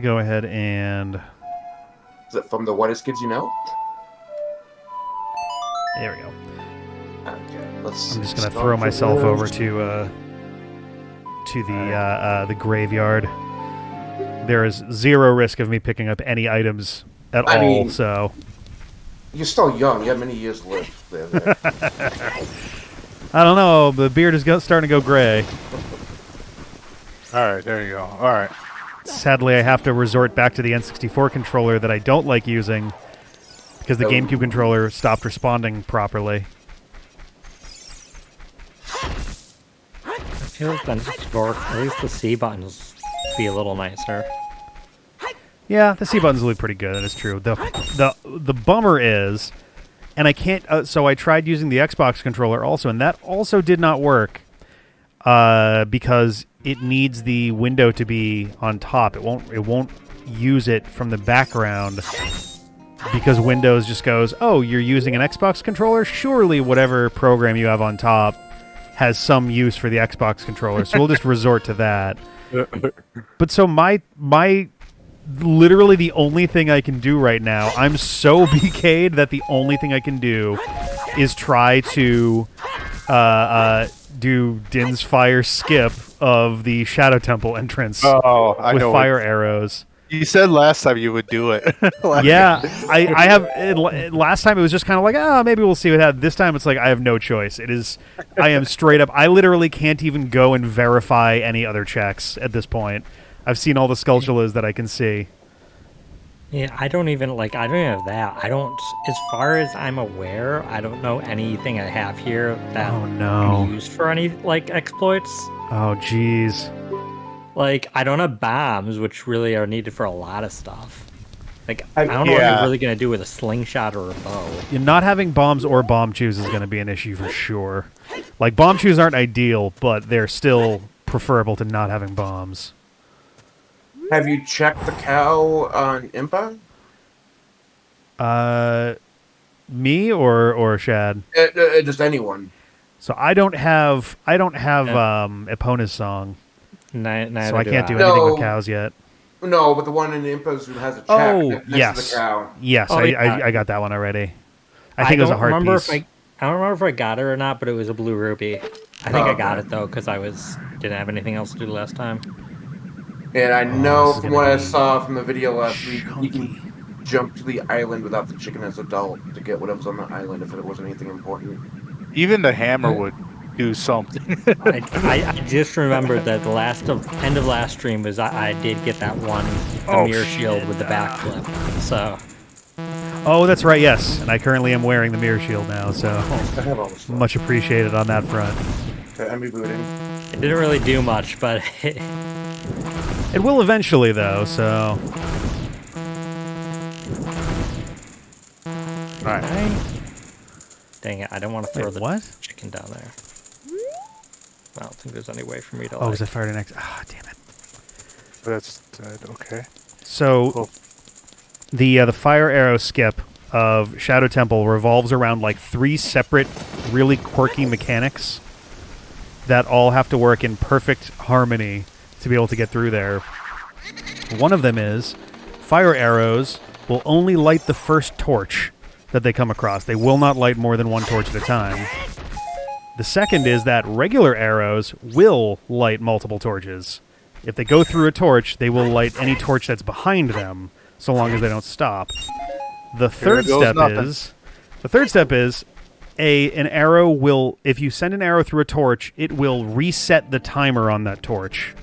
to go ahead and... Is it from the Whitest Kids You Know? There we go. Okay, I'm just going to throw myself over to the graveyard. There is zero risk of me picking up any items at all, so... You're still young. You have many years to live there. I don't know. The beard is starting to go gray. All right, there you go. All right. Sadly, I have to resort back to the N64 controller that I don't like using because the GameCube controller stopped responding properly. I feel like at least the C buttons be a little nicer. Yeah, the C buttons look pretty good. That is true. The bummer is, and I can't. So I tried using the Xbox controller also, and that also did not work because it needs the window to be on top. It won't use it from the background because Windows just goes, "Oh, you're using an Xbox controller? Surely whatever program you have on top has some use for the Xbox controller." So we'll just resort to that. But so my literally the only thing I can do right now, I'm so BK'd that the only thing I can do is try to do Din's Fire skip of the Shadow Temple entrance with fire arrows. You said last time you would do it. Yeah, I have. Last time it was just kind of like, maybe we'll see what happens. This time it's like I have no choice. I am straight up. I literally can't even go and verify any other checks at this point. I've seen all the Skulltulas that I can see. Yeah, I don't even have that. As far as I'm aware, I don't know anything I have here that can be used for any, exploits. Oh, jeez. I don't have bombs, which really are needed for a lot of stuff. I don't know what you're really going to do with a slingshot or a bow. Not having bombs or bomb chews is going to be an issue for sure. Bomb chews aren't ideal, but they're still preferable to not having bombs. Have you checked the cow on Impa? Me or Shad? Just anyone. So I don't have Epona's song. Neither so I can't do anything with cows yet. No, but the one in Impa who has a check next to the cow. Yes, I got that one already. I think it was a heart piece. I don't remember if I got it or not, but it was a blue ruby. I think I got it though because I didn't have anything else to do last time. And I know from what I saw from the video last week, you can jump to the island without the chicken as adult to get whatever's on the island if it wasn't anything important. Even the hammer would do something. I just remembered that the end of last stream was I did get that one mirror shield with the backflip. So. Oh, that's right. Yes, and I currently am wearing the mirror shield now. So much appreciated on that front. Okay, I'm rebooting. It didn't really do much, but. It will eventually, though, so... Alright. Dang it, I don't want to throw the chicken down there. I don't think there's any way for me to, Oh, was I fired next? Ah, damn it. That's dead, okay. So, cool. The fire arrow skip of Shadow Temple revolves around, 3 separate, really quirky mechanics that all have to work in perfect harmony to be able to get through there. One of them is fire arrows will only light the first torch that they come across. They will not light more than one torch at a time. The second is that regular arrows will light multiple torches. If they go through a torch, they will light any torch that's behind them, so long as they don't stop. The third step is an arrow will, if you send an arrow through a torch, it will reset the timer on that torch.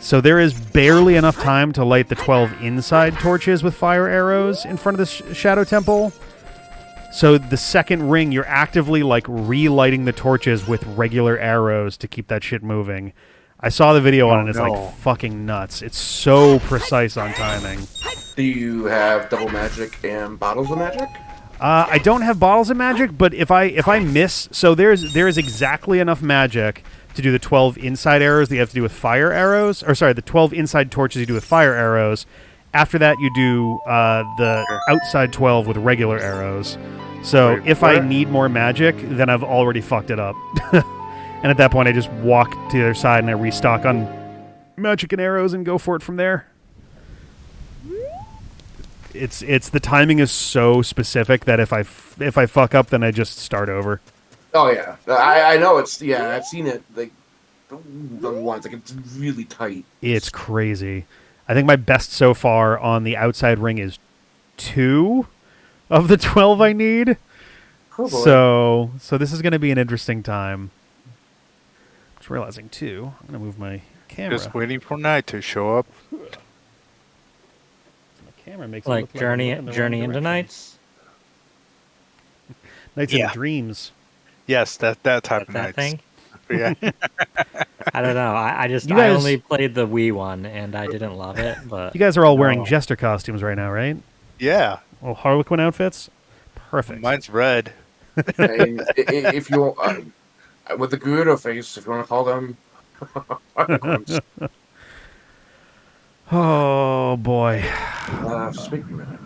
So there is barely enough time to light the 12 inside torches with fire arrows in front of the Shadow Temple. So the second ring, you're actively, relighting the torches with regular arrows to keep that shit moving. I saw the video on it, and it's, fucking nuts. It's so precise on timing. Do you have double magic and bottles of magic? I don't have bottles of magic, but if I miss... So there is exactly enough magic to do the 12 inside arrows that you have to do with fire arrows. Or, sorry, the 12 inside torches you do with fire arrows. After that, you do the outside 12 with regular arrows. So if I need more magic, then I've already fucked it up. And at that point, I just walk to the other side and I restock on magic and arrows and go for it from there. It's the timing is so specific that if I fuck up, then I just start over. Oh yeah, I know it's I've seen it like the ones like it's really tight. It's crazy. I think my best so far on the outside ring is 2 of the 12 I need. Oh, boy. So this is going to be an interesting time. Just realizing too, I'm going to move my camera. Just waiting for night to show up. My camera makes it Like look Journey I'm in the Journey wrong into direction. Nights. Nights into Dreams. Yes, that type of That nights. thing. Yeah. I don't know. I You guys- only played the Wii one and I didn't love it. But You guys are all wearing No. jester costumes right now, right? Yeah. Well, Harlequin outfits. Perfect. Mine's red. And if you with the Gerudo face, if you want to call them. Oh boy. Speaking of that,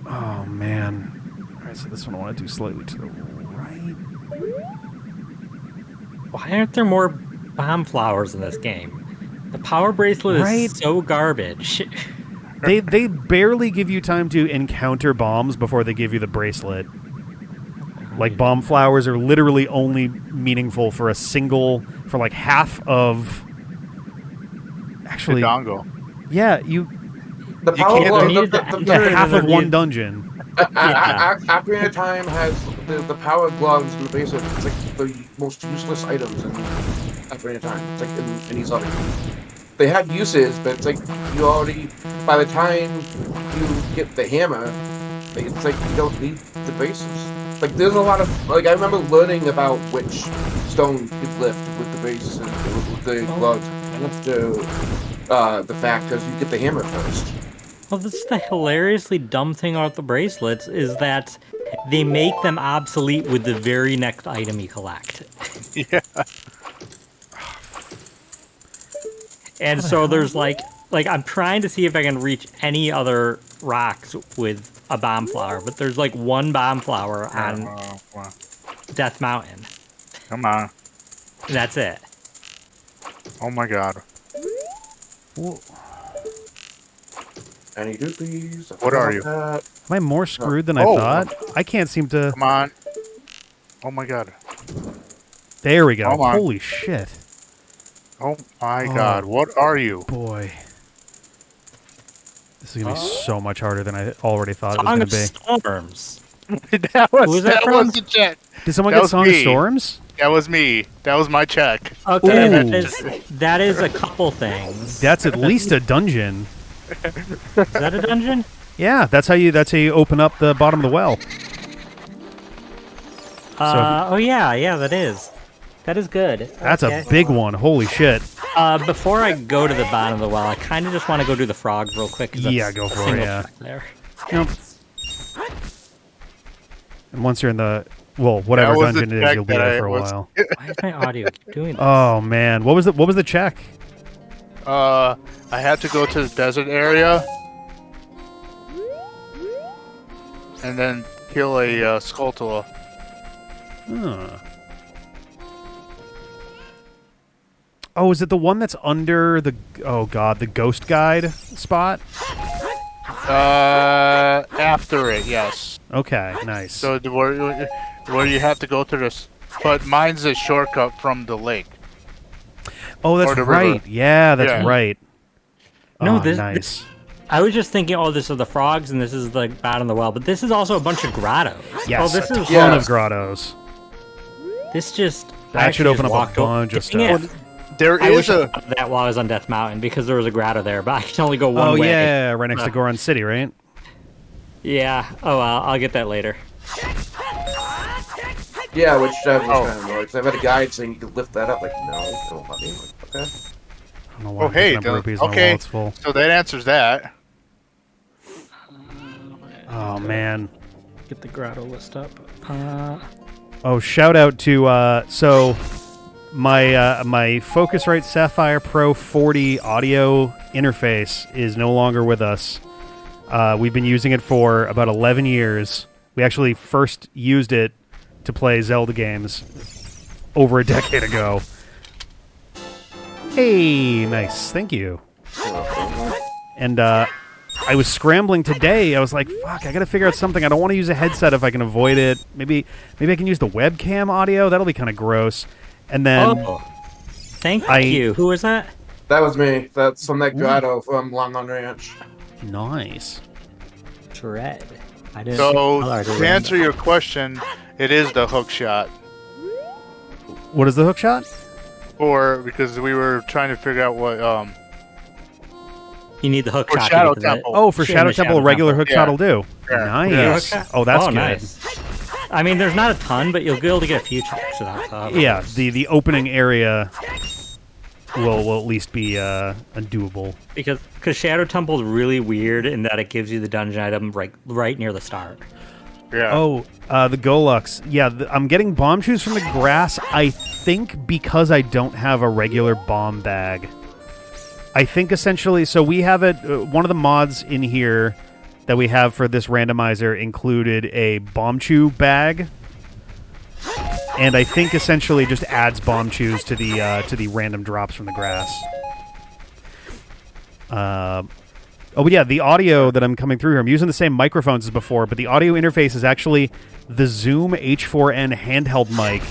Oh man. All right, so this one I want to do slightly to the right. why aren't there more bomb flowers in this game? The power bracelet Right? is so garbage. They barely give you time to encounter bombs before they give you the bracelet. Like bomb flowers are literally only meaningful for like half of. Actually, Dongo. yeah, you the You power can't- glove, you needed to yeah, enter it half and of then one you- dungeon. Ocarina of Time has the power gloves and the bracelet. It's like the most useless items in Ocarina of Time. It's like in any Zelda game. They have uses, but it's like you already, by the time you get the hammer, it's like you don't need the braces. Like there's a lot of, like I remember learning about which stone you could lift with the braces and with the gloves after the fact because you get the hammer first. Well, this is the hilariously dumb thing about the bracelets is that they make them obsolete with the very next item you collect. Yeah. And so there's like I'm trying to see if I can reach any other rocks with a bomb flower, but there's like one bomb flower on Wow. Death Mountain. Come on. And that's it. Oh my god. Any doopies? What are you? Am I more screwed than I Oh. thought? I can't seem to. Come on. Oh my god. There we go. Come on. Holy shit. Oh my god. What are you? Boy. This is going to be so much harder than I already thought it was Song going of to be. Storms. that was, Who was that from? was the check. Did someone That get was Song of me. Storms? That was me. That was my check. Okay, Ooh. that is a couple things. That's at least a dungeon. Is that a dungeon? Yeah, that's how you open up the bottom of the well. Oh yeah, that is. That is good. That's Okay. a big one. Holy shit. Before I go to the bottom of the well, I kind of just want to go do the frogs real quick. 'cause Yeah, that's go a for it, single yeah. track There. Yep. And once you're in the whatever That was the dungeon it is, check you'll be that there I for a was- while. Why is my audio keep doing this? Oh man, what was the check? I had to go to the desert area. And then kill a Skulltula. Huh. Oh, is it the one that's under the the ghost guide spot? After it, yes. Okay, nice. So where you have to go to this, but mine's a shortcut from the lake. oh, that's or the right. river. Yeah, that's Yeah. right. No, Oh, this- nice. I was just thinking, oh, this is the frogs and this is the bottom of the well, but this is also a bunch of grottos. Yes, Oh, this a is ton Yeah. of grottos. this just. That I should actually open just up a walked o- bunch of Dang stuff. it. There I is wish I a thought of that while I was on Death Mountain because there was a grotto there, but I can only go one Oh way. yeah, right next to Goron City, right? Yeah. Oh, I'll get that later. Yeah, which was Oh. kind of annoying. 'Cause I've had a guide saying you could lift that up. Like, no, don't let me. Like, okay. I don't know why Oh, I'm hey, picking up rupees, my okay. wallet's full. so that answers that. Oh man. Get the grotto list up. Oh, shout out to so my Focusrite Sapphire Pro 40 audio interface is no longer with us. We've been using it for about 11 years. We actually first used it to play Zelda games over a decade ago. Hey, nice. Thank you. And I was scrambling today. I was like, fuck, I got to figure out something. I don't want to use a headset if I can avoid it. Maybe I can use the webcam audio. That'll be kind of gross. And then... Thank you. Who was that? That was me. That's from that grotto from Long On Ranch. Nice. Dread. I didn't. So, to answer your question, it is the hook shot. What is the hook shot? Because we were trying to figure out what you need the hook for shot. Shadow Temple. Oh, for Shadow Temple, a regular hook shot will do. Yeah. Nice. Yeah. Oh, that's good. Nice. I mean, there's not a ton, but you'll be able to get a few checks without problems. Yeah, the opening area will at least be doable. Because Shadow Temple is really weird in that it gives you the dungeon item right near the start. Yeah. Oh, the Golux. Yeah, I'm getting bomb shoes from the grass, I think, because I don't have a regular bomb bag. I think essentially, so we have it, one of the mods in here that we have for this randomizer included a bomb chew bag. And I think essentially just adds bomb chews to the random drops from the grass. Oh, but yeah, the audio that I'm coming through here, I'm using the same microphones as before, but the audio interface is actually the Zoom H4n handheld mic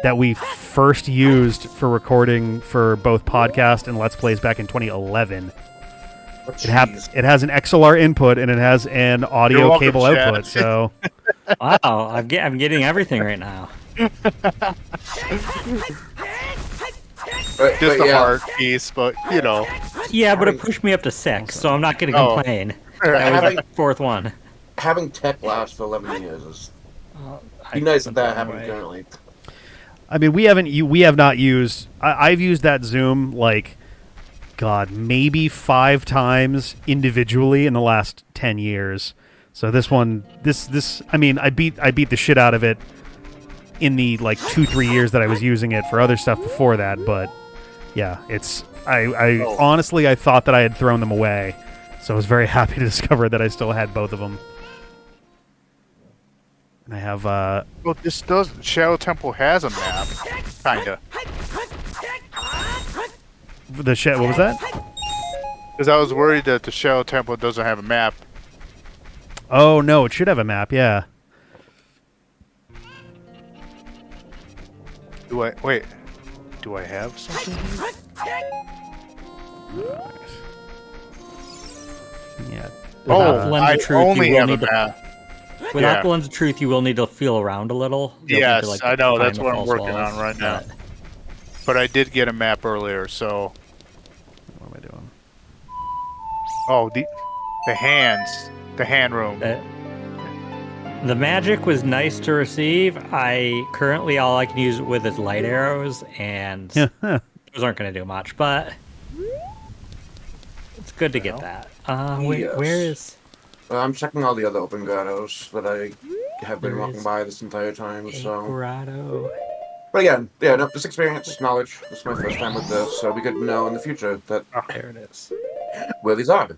that we first used for recording for both podcast and Let's Plays back in 2011. It has an XLR input and it has an audio cable output, so... Wow, I'm getting everything right now. Just a hard piece, but you know. Yeah, but it pushed me up to 6, so I'm not going to complain. That was the fourth one. Having tech last for 11 years is be nice if that happened currently. I mean, we have not used. I've used that Zoom maybe 5 times individually in the last 10 years. So this one, I mean, I beat the shit out of it in the 2-3 years that I was using it for other stuff before that, but yeah, it's honestly I thought that I had thrown them away, so I was very happy to discover that I still had both of them. And I have well, this does Shadow Temple has a map, kinda. What was that? Because I was worried that the Shadow Temple doesn't have a map. Oh no, it should have a map, yeah. Do I have something? Yeah. Without the lens of truth, only have a map. Without the lens of truth, you will need to feel around a little. Yes, I know. That's what I'm working on right now. But I did get a map earlier, so... What am I doing? Oh, the hands. The hand room. The magic was nice to receive. Currently all I can use it with is light arrows, and those aren't going to do much, but it's good to get that. Where is... I'm checking all the other open grottos that I have been walking by this entire time, so... grotto. But again, yeah, no, this experience, knowledge. This is my first time with this, so we could know in the future that... There it is. Where these are.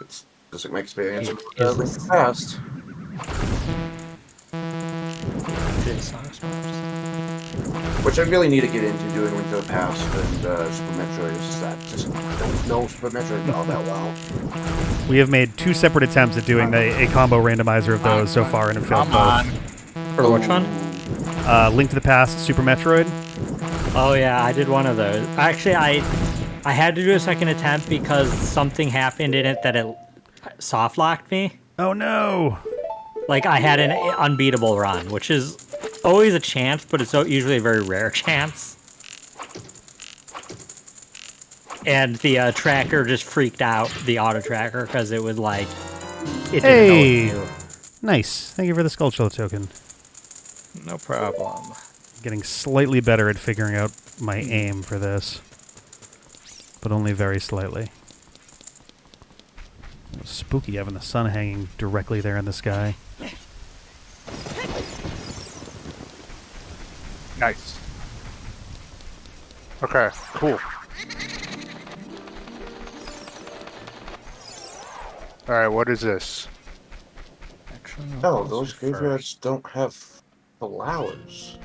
It's just like my experience in the past. Which I really need to get into doing Link to the Past and Super Metroid. I just don't know Super Metroid all that well. We have made 2 separate attempts at doing a combo randomizer of those so far and have failed both. For which one? Link to the Past, Super Metroid. Oh yeah, I did one of those. Actually, I had to do a second attempt because something happened in it that it soft locked me. Oh no! I had an unbeatable run, which is always a chance, but it's usually a very rare chance. And the tracker just freaked out, the auto tracker, because it was it didn't know what to do. Nice. Thank you for the Skullshell token. No problem. Getting slightly better at figuring out my aim for this, but only very slightly. It was spooky having the sun hanging directly there in the sky. Nice. Okay, cool. Alright, what is this? Oh, those graveyards don't have flowers.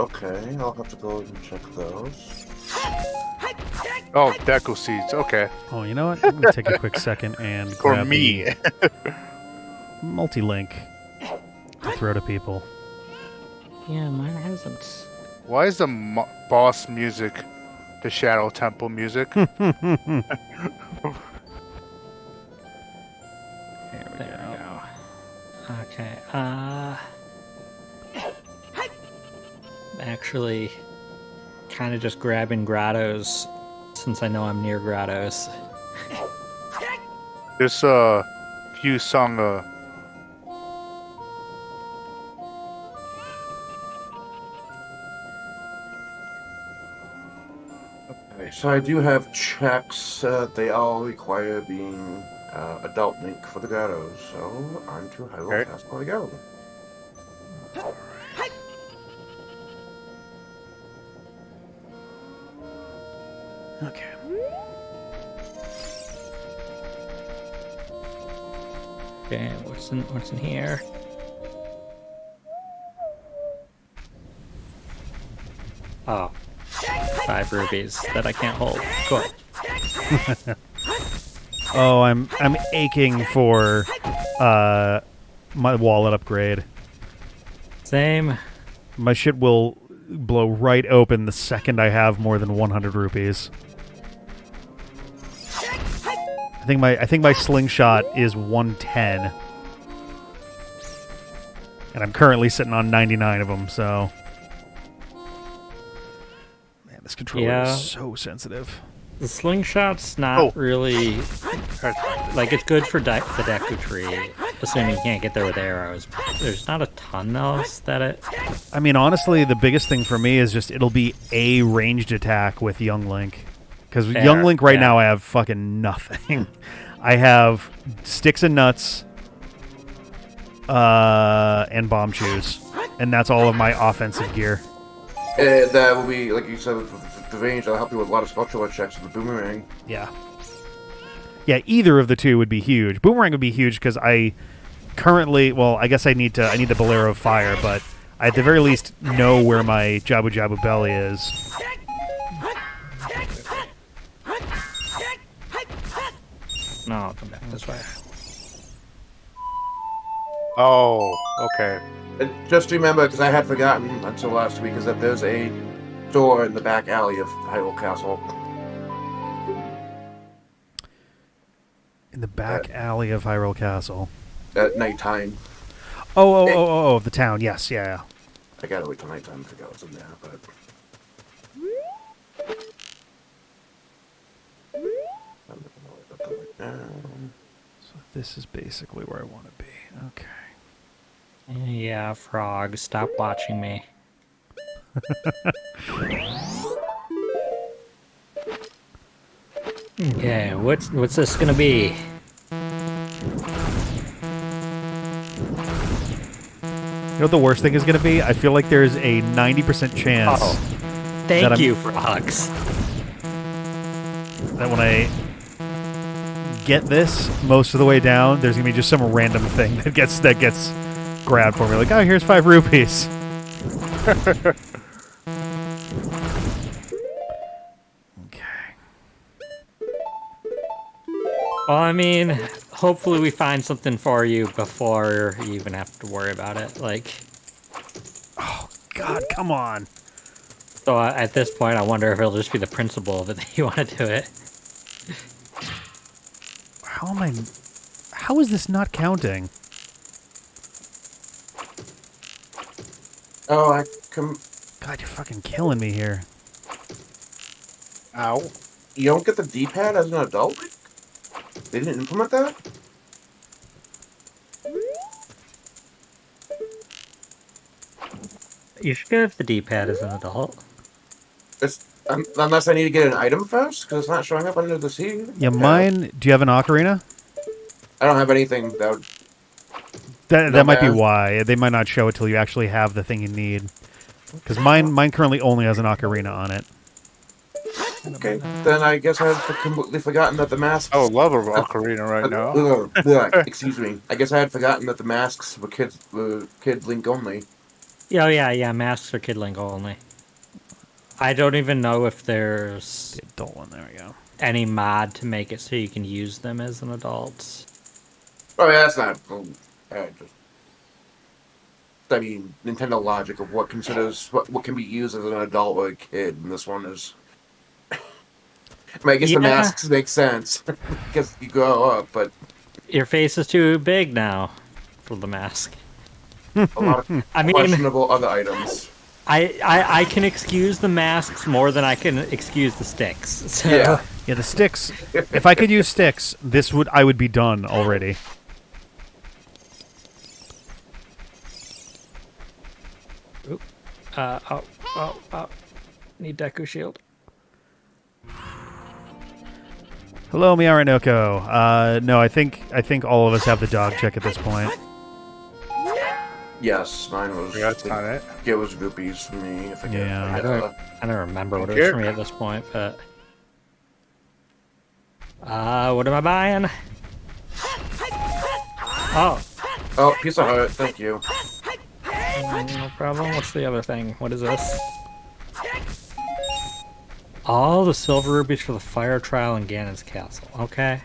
Okay, I'll have to go and check those. Oh, Deku seeds. Okay. Oh, you know what? I'm gonna take a quick second and For grab me. the multi-link to throw to people. Yeah, mine hasn't. Why is the boss music the Shadow Temple music? There we go. Okay. Actually, kind of just grabbing grottos since I know I'm near grottos. This few song Okay, so I do have checks. They all require being adult link for the grottos. So on to Hyrule Castle I go. Okay. Okay, what's in here? Oh, 5 rubies that I can't hold. Cool. Oh, I'm aching for my wallet upgrade. Same. My shit will blow right open the second I have more than 100 rupees. I think my slingshot is 110. And I'm currently sitting on 99 of them, so man, this controller is so sensitive. The slingshot's not really like it's good for the Deku tree, assuming you can't get there with arrows. There's not a ton else that it. I mean, honestly, the biggest thing for me is just it'll be a ranged attack with Young Link. Because Young Link right now I have fucking nothing. I have sticks and nuts and bomb shoes. And that's all of my offensive gear. That will be, like you said, with the range, that'll help you with a lot of structural checks with the boomerang. Yeah. Yeah, either of the two would be huge. Boomerang would be huge because I currently, well, I guess I need the Bolero of Fire, but I at the very least know where my Jabu Jabu Belly is. No, I'll come back this way. Oh, okay. And just remember, because I had forgotten until last week, is that there's a door in the back alley of Hyrule Castle. In the back alley of Hyrule Castle. At nighttime. Oh, the town. Yes, yeah. I gotta wait till nighttime to figure out what's in there, but... So this is basically where I want to be. Okay. Yeah, frog, stop watching me. Okay, what's this gonna be? You know what the worst thing is going to be? I feel like there's a 90% chance Thank you, frogs. that when I get this most of the way down, there's going to be just some random thing that gets grabbed for me. Like, oh, here's 5 rupees. Okay. Well, I mean, hopefully we find something for you before you even have to worry about it. Like, oh God, come on. So at this point, I wonder if it'll just be the principle of it that you want to do it. How is this not counting? Oh, God, you're fucking killing me here. Ow. You don't get the D-pad as an adult? They didn't implement that? You should get the D-pad as an adult. Unless I need to get an item first, because it's not showing up under the C. Yeah, mine... Do you have an ocarina? I don't have anything that would... That might be why. They might not show it till you actually have the thing you need. Because mine currently only has an ocarina on it. Okay, then I guess I had completely forgotten that the masks... Oh, love of ocarina right now. Excuse me. I guess I had forgotten that the masks were Kid Link only. Yeah. Masks are kid lingo only. I don't even know if there's The adult one. There we go. any mod to make it so you can use them as an adult. Oh, yeah, that's not. I mean, Nintendo logic of what considers what can be used as an adult or a kid, and this one is. I mean, I guess the masks make sense because you grow up, but your face is too big now for the mask. a lot of questionable other items. I can excuse the masks more than I can excuse the sticks. So. Yeah, the sticks. If I could use sticks, I would be done already. Oop. Need Deku Shield. Hello, Miyaranoko. No, I think all of us have the dog check at this point. Yes, mine was. Yeah, that's not it. It was rupees for me. If I get Yeah. I don't remember what it was for me at this point, but. What am I buying? Oh, piece of heart. Thank you. No problem. What's the other thing? What is this? All the silver rubies for the fire trial in Ganon's castle. Okay.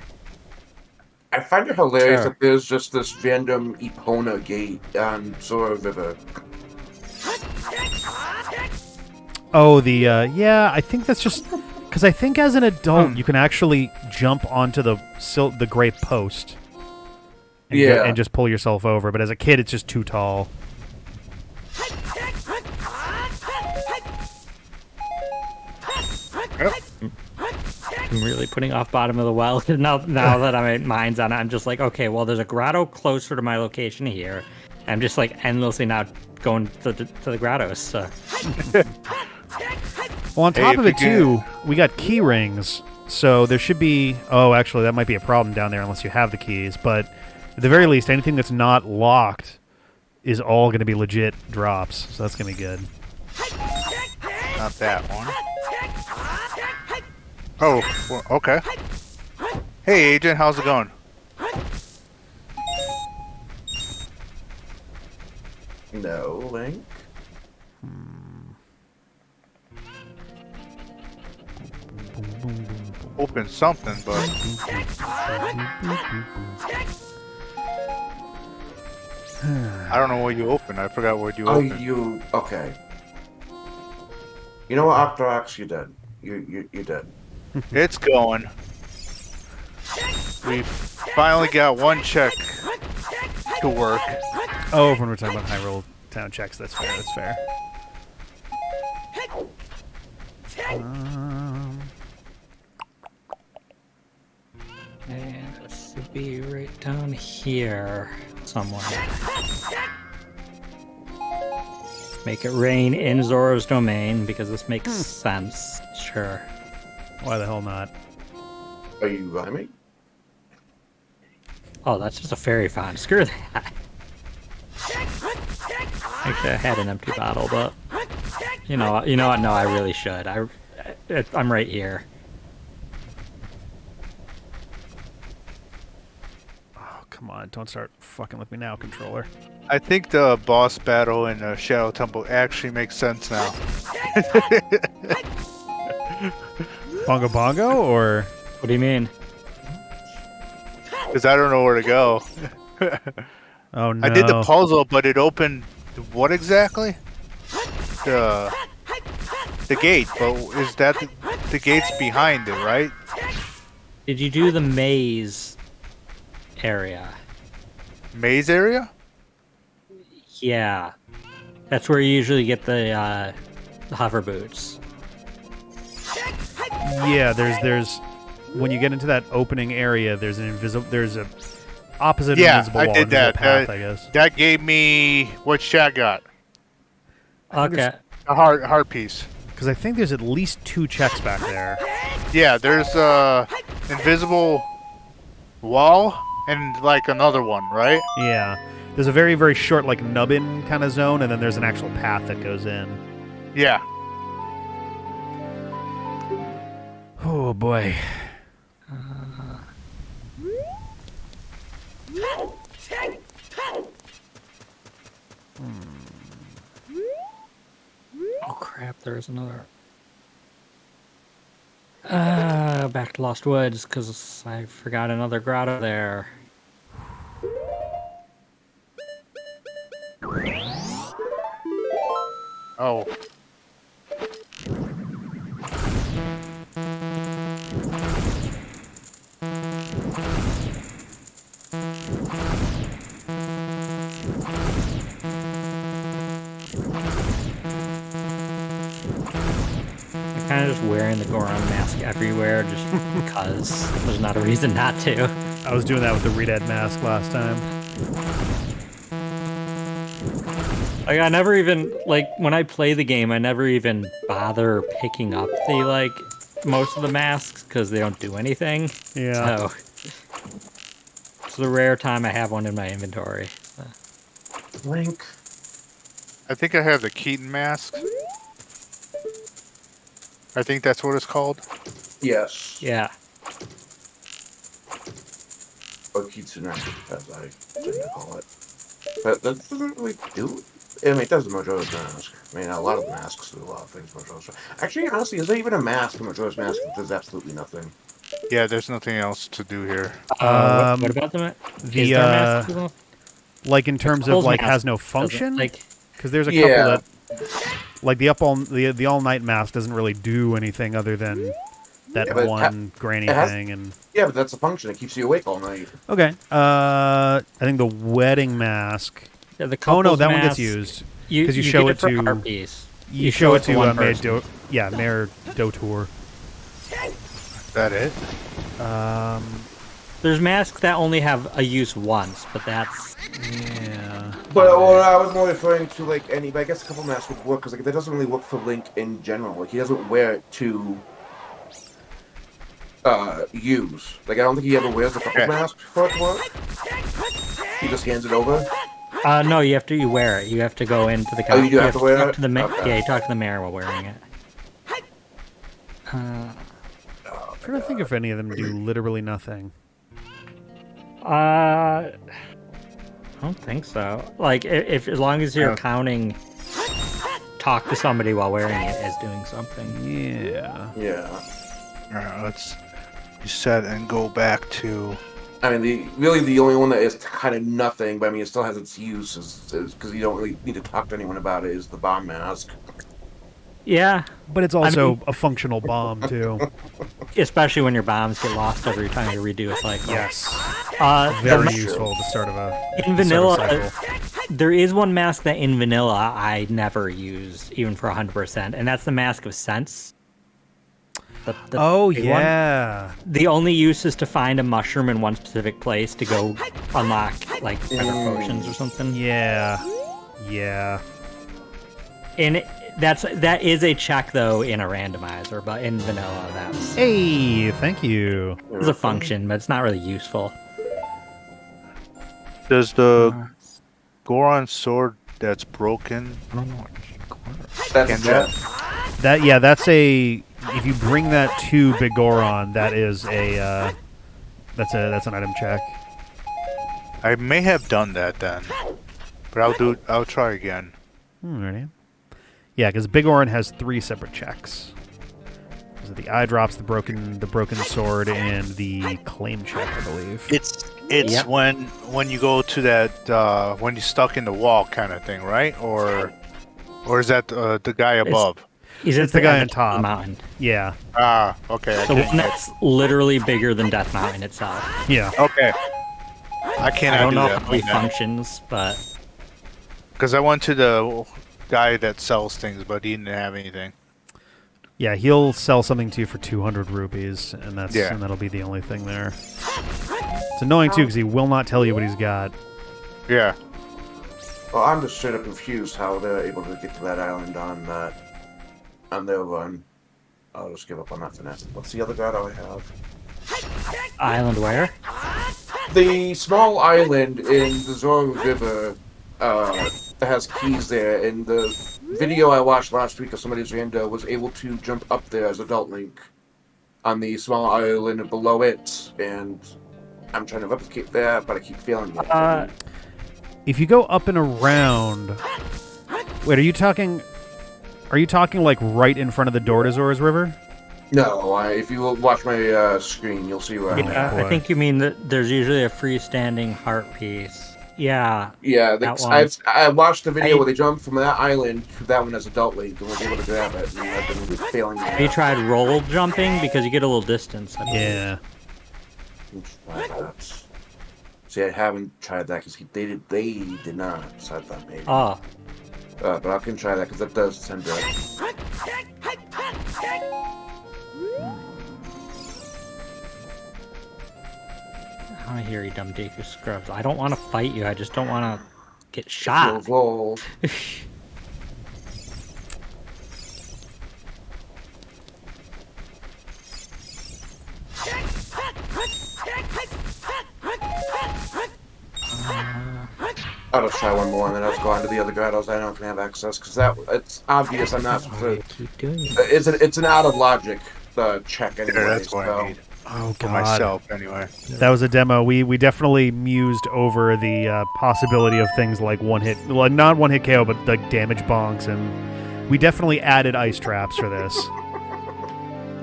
I find it hilarious that there's just this random Epona gate on Zora River. Oh, yeah, I think that's just... Because I think as an adult, you can actually jump onto the gray post. And and just pull yourself over, but as a kid, it's just too tall. I'm really putting off bottom of the well now that I'm mine's on it. I'm just like, okay, well, there's a grotto closer to my location here. I'm just like endlessly now going to the grottos. So. Well, on top of it too, we got key rings, so there should be. Oh, actually, that might be a problem down there unless you have the keys. But at the very least, anything that's not locked is all going to be legit drops. So that's going to be good. Not that one. Oh, well, okay. Hey, Agent, how's it going? No, Link. Open something, but... I don't know what you opened. I forgot what you opened. Okay. You know what, Octorox? You're dead. You're dead. It's going. We finally got one check to work. Oh, when we're talking about Hyrule Town checks, that's fair. That's fair. And this should be right down here somewhere. Make it rain in Zora's domain because this makes sense. Sure. Why the hell not? Are you rhyming? Oh, that's just a fairy font. Screw that. Actually, I had an empty bottle, but you know what? No, I really should. I'm right here. Oh, come on! Don't start fucking with me now, controller. I think the boss battle in Shadow Temple actually makes sense now. Bongo Bongo, or what do you mean? Because I don't know where to go. Oh no! I did the puzzle, but it opened what exactly? The gate, but is that the gate's behind it, right? Did you do the maze area? Maze area? Yeah, that's where you usually get the hover boots. Yeah, there's when you get into that opening area, there's a opposite invisible wall. I did that. Path, I guess. That gave me what Shaq got. Okay. A heart piece. Because I think there's at least 2 checks back there. Yeah, there's a invisible wall and like another one, right? Yeah. There's a very, very short, like, nubbin kind of zone, and then there's an actual path that goes in. Yeah. Oh, boy. there's another. Back to Lost Woods because I forgot another grotto there. Oh. I'm kind of just wearing the Goron mask everywhere just because there's not a reason not to. I was doing that with the Redhead mask last time. Like, I never even, like, when I play the game, I never even bother picking up the, like, most of the masks because they don't do anything. Yeah. So, it's the rare time I have one in my inventory. Link. I think I have the Keaton mask. I think that's what it's called. Yes. Yeah. Or Kitsune, as I tend to call it. But that doesn't really do. I mean, it does the Majora's Mask. I mean, a lot of masks do a lot of things. Majora's Mask. Actually, honestly, is there even a mask in Majora's Mask that does absolutely nothing? Yeah, there's nothing else to do here. What about the is there a mask? People? Like in terms of Cole's like mask has no doesn't, function, like, because there's a Yeah. couple that, like the all night mask doesn't really do anything other than that Yeah, but one granny it has- thing. And Yeah, but that's a function. It keeps you awake all night. okay, I think the wedding mask. yeah, the Oh no, couple's that one mask, gets used. You 'cause you you show get it for to- harpies. You show it to one Mayor person. Mayor Dotour. Is that it? There's masks that only have a use once, but that's Yeah. But well, I was more referring to like any. But I guess a couple masks would work because like that doesn't really work for Link in general. Like he doesn't wear it to use. Like I don't think he ever wears a couple Okay. mask for it to work. He just hands it over. no, you wear it. You have to go into the. Oh, you do have to wear talk it? to the Okay. Yeah, you talk to the mayor while wearing it. I'm trying to think if any of them do literally nothing. I don't think so. Like, if as long as you're counting, talk to somebody while wearing it as doing something. Yeah. Yeah. Alright, let's reset and go back to. I mean, the only one that is kind of nothing, but I mean, it still has its use, is because you don't really need to talk to anyone about it. Is the bomb mask? Yeah, But it's also mean- a functional bomb too. especially when your bombs get lost every time you redo a cycle. Yes. The Very ma- useful to start of a in to start vanilla, a cycle. there is one mask that in vanilla I never use, even for 100%, and that's the Mask of Sense. The Oh big one. yeah. The only use is to find a mushroom in one specific place to go unlock like better potions or something. Yeah. Yeah. And that is a check though in a randomizer, but in vanilla that's Hey, thank you. a function, but it's not really useful. Does the Goron sword that's broken? I don't know. That's Can a that- check. That's a. If you bring that to Bigoron, that is a. That's an item check. I may have done that then, but I'll try again. Alrighty. Yeah, because Bigoron has 3 separate checks. There's the eye drops, the broken sword, and the claim check, I believe. It's Yep. when you go to that when you're stuck in the wall kind of thing, right? Or is that the guy above? It's the guy at on top. of the mountain. Yeah. Okay. I The can't one get- that's literally bigger than Death Mountain itself. Yeah. Okay. I I cannot don't do know that how he functions, but because I went to the guy that sells things, but he didn't have anything. Yeah, he'll sell something to you for 200 rupees, and Yeah. and that'll be the only thing there. It's annoying too because he will not tell you what he's got. Yeah. Well, I'm just straight up confused how they're able to get to that island on their run. I'll just give up on that for now. What's the other grotto I have? island where? The small island in the Zoro River that has keys there. In the video I watched last week of somebody's rando was able to jump up there as Adult Link on the small island below it, and I'm trying to replicate that, but I keep failing it. If you go up and around, wait, are you talking? Are you talking like right in front of the door to Zora's River? No, if you watch my screen, you'll see where I'm at. boy. I think you mean that there's usually a freestanding heart piece. Yeah. Yeah, That one. I watched the video where they jumped from that island to that one as adult Link and was able to grab it. And I've been failing. Have you tried roll jumping? Because you get a little distance. I believe. Yeah. Try that. See, I haven't tried that because they did not. So I thought maybe. Oh. But I can try that because that does tend to. I want to hear you, dumb Deku Scrubs. I don't want to fight you. I just don't want to get shot. Roll. I'll just try one more and then I'll just go on to the other grottos I don't have access because it's obvious I'm not supposed to. Keep doing it. It's an out of logic check anyway. Yeah, that's what I need. Oh For god. myself, anyway. That was a demo. We definitely mused over the possibility of things like not one hit KO, but like damage bonks, and we definitely added ice traps for this.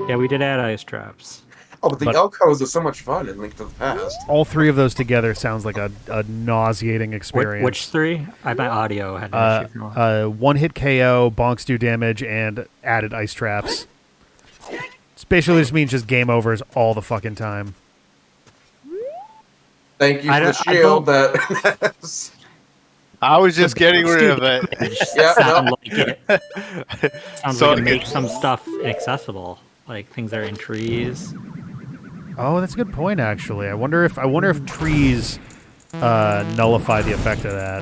Yeah, we did add ice traps. Oh, but the Elcos are so much fun in Link to the Past. All three of those together sounds like a nauseating experience. Which three? My audio had an issue. One hit KO, bonks do damage, and added ice traps. This basically just means just game overs all the fucking time. Thank you for the shield that. I was just getting rid of it. Yeah, Sound no. like it. Sounds So like it it- makes some stuff inaccessible, like things that are in trees. Oh, that's a good point. Actually, I wonder if trees nullify the effect of that.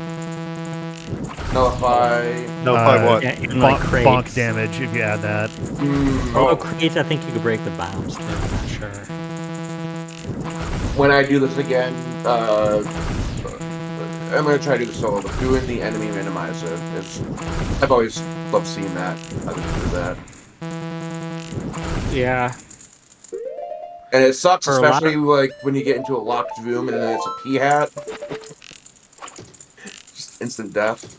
Nullify. Nullify what? Yeah, even like crates. Bonk damage if you add that. Oh, crates, I think you could break the bombs too. I'm not sure. When I do this again, I'm gonna try to do the solo, but doing the enemy randomizer is. I've always loved seeing that. I would do that. Yeah. And it sucks, For a lot especially like when you get into a locked room and then it's a pea hat. Just instant death.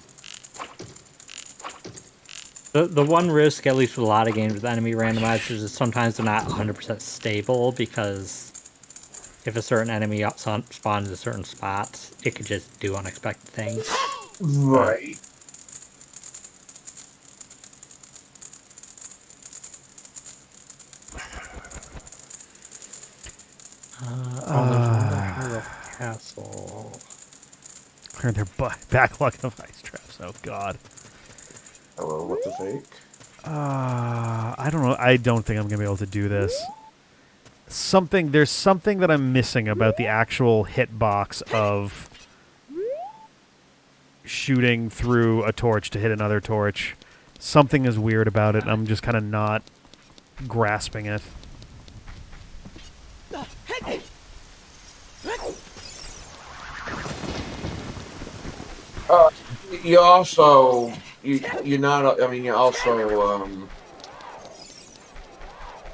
The one risk, at least with a lot of games with enemy randomizers, is sometimes they're not 100% stable because if a certain enemy spawns in certain spots, it could just do unexpected things. Right. Castle. Clearing their backlog of ice traps. Oh god. Hello, what the fake? I don't know. I don't think I'm gonna be able to do this. There's something that I'm missing about the actual hitbox of shooting through a torch to hit another torch. Something is weird about it, and I'm just kind of not grasping it. You also, you're not. I mean, you're also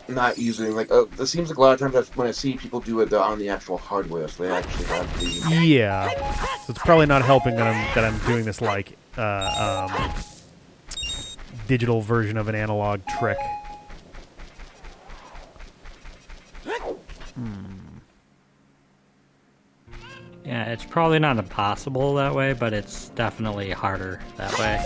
not using like. It seems like a lot of times when I see people do it, they're on the actual hardware, so they actually have the. Yeah, so it's probably not helping that I'm doing this like digital version of an analog trick. Yeah, it's probably not impossible that way, but it's definitely harder that way.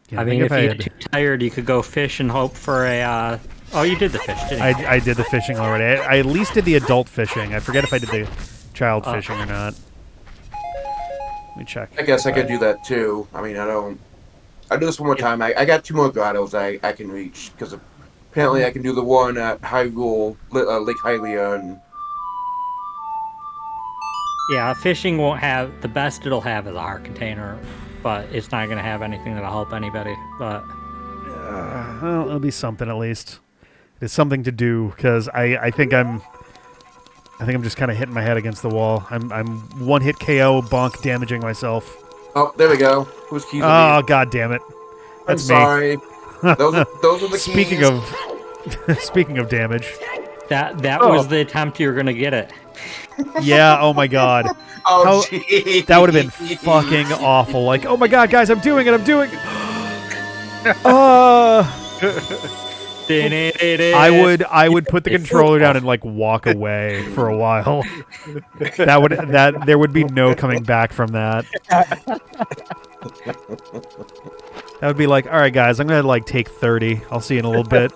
Yeah, I mean, if I you had- get too tired, you could go fish and hope for a. Oh, you did the fish, didn't you? I did the fishing already. I at least did the adult fishing. I forget if I did the child fishing or not. Let me check. I guess I could do that too. I mean, I don't. I'll do this one more time. I got 2 more grottos I can reach because apparently I can do the one at Hyrule, Lake Hylia, and Yeah, fishing won't have the best it'll have is a heart container, but it's not gonna have anything that'll help anybody. But Well, it'll be something at least. It's something to do because I think I'm just kind of hitting my head against the wall. I'm one hit KO bonk damaging myself. oh, there we go. Who's keys? Oh god damn it! I'm That's me. sorry. Those are the Speaking keys. of speaking of damage, That Oh. was the attempt you were gonna get it. Yeah. Oh my god. Oh, How- geez. That would have been fucking awful. Like, oh my god, guys, I'm doing it. I'm doing it. I would put the controller down and like walk away for a while. There would be no coming back from that. That would be like, all right, guys, I'm gonna like take 30. I'll see you in a little bit.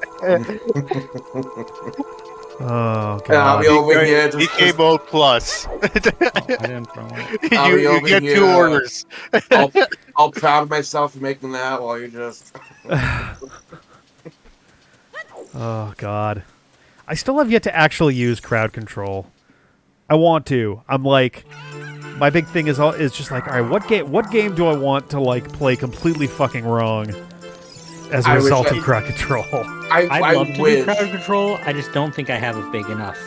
Oh And I'll god. be over here DK Mode Plus. I didn't throw it. I'll be you over get here. 2 orders. I'll proud myself for making that while you just. Oh god. I still have yet to actually use crowd control. I want to. I'm like, my big thing is just like, all right, what game do I want to like play completely fucking wrong as a I result wish of crowd control? I'd love to do wish. crowd control. I just don't think I have a big enough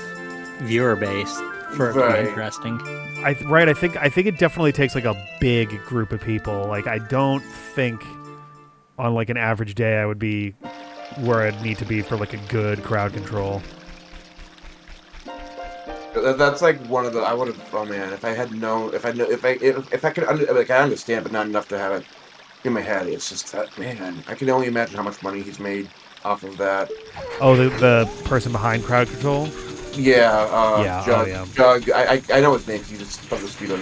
viewer base for it to Right. be interesting. I think it definitely takes like a big group of people. Like I don't think on like an average day I would be where I'd need to be for like a good crowd control. That's like one of the. I would have. Oh man, if I had known, if I could, like I understand, but not enough to have it in my head. It's just that man. I can only imagine how much money he's made off of that. Oh, the person behind crowd control? Yeah. Yeah, Jug. oh, yeah. Jug. I know his name. He just love to speed on.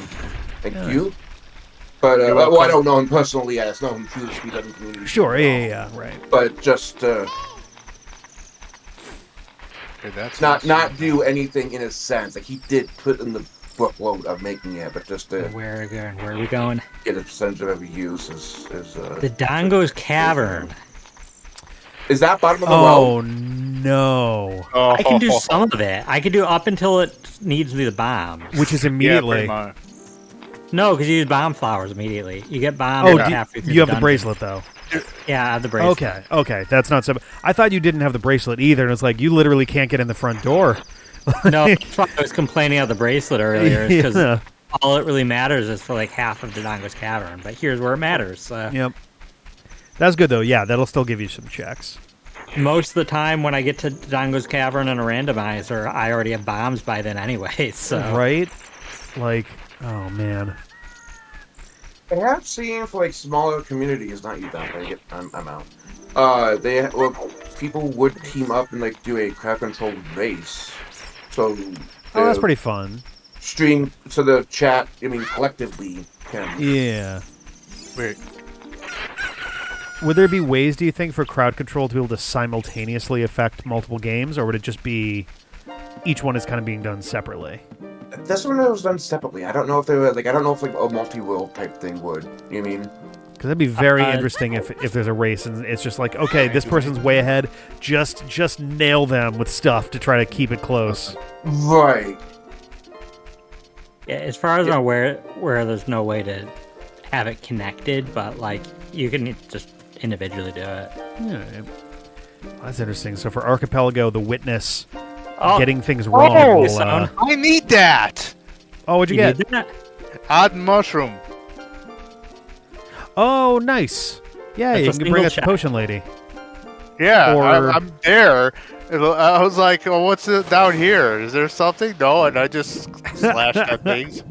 Thank Yeah. you. But You're well, I welcome. don't know him personally. I just know him through the speed on community. Sure, yeah, right. But just Okay, that's not do anything in a sense. Like he did put in the bookload of making it, but just to Where are we going? get a percentage of every use is The Dongo's Cavern. Is that bottom of the well? Oh no! Oh, I can do some of it. I can do up until it needs the bombs. Which is Yeah, immediately. pretty much. No, because you use bomb flowers immediately. You get bombs. Oh, halfway through you have the dungeon. bracelet though. Yeah, I have the bracelet. Okay, that's not so. I thought you didn't have the bracelet either, and it's like you literally can't get in the front door. No, that's why I was complaining about the bracelet earlier. Because Yeah. all it really matters is for like half of the Dongo's Cavern. But here's where it matters. Yep. That's good though. Yeah, that'll still give you some checks. Most of the time when I get to Dongo's Cavern and a randomizer, I already have bombs by then anyway. So Right? Like, oh man. I have seen for like smaller communities, not you, Dante. I'm out. People would team up and like do a crowd control race. So Oh, that's the pretty fun. stream. So the chat, I mean, collectively can. Yeah. Wait, Would there be ways, do you think, for crowd control to be able to simultaneously affect multiple games, or would it just be each one is kind of being done separately? This one was done separately. I don't know if they were like. I don't know if like a multi-world type thing would. You know what I mean? Because that'd be very Uh, interesting if there's a race and it's just like, okay, this person's way ahead. Just nail them with stuff to try to keep it close. Right. yeah, as far as I'm aware, where there's no way to have it connected, but like you can just individually do it. Yeah. That's interesting. So for Archipelago, the witness Oh, getting things wrong will, sound. I need that. Oh, what'd you get? did that? Odd mushroom. Oh, nice. Yeah, That's you a can bring single that to check. Potion Lady. Yeah, Or- I'm there. I was like, oh, what's it down here? Is there something? No, and I just slashed at things.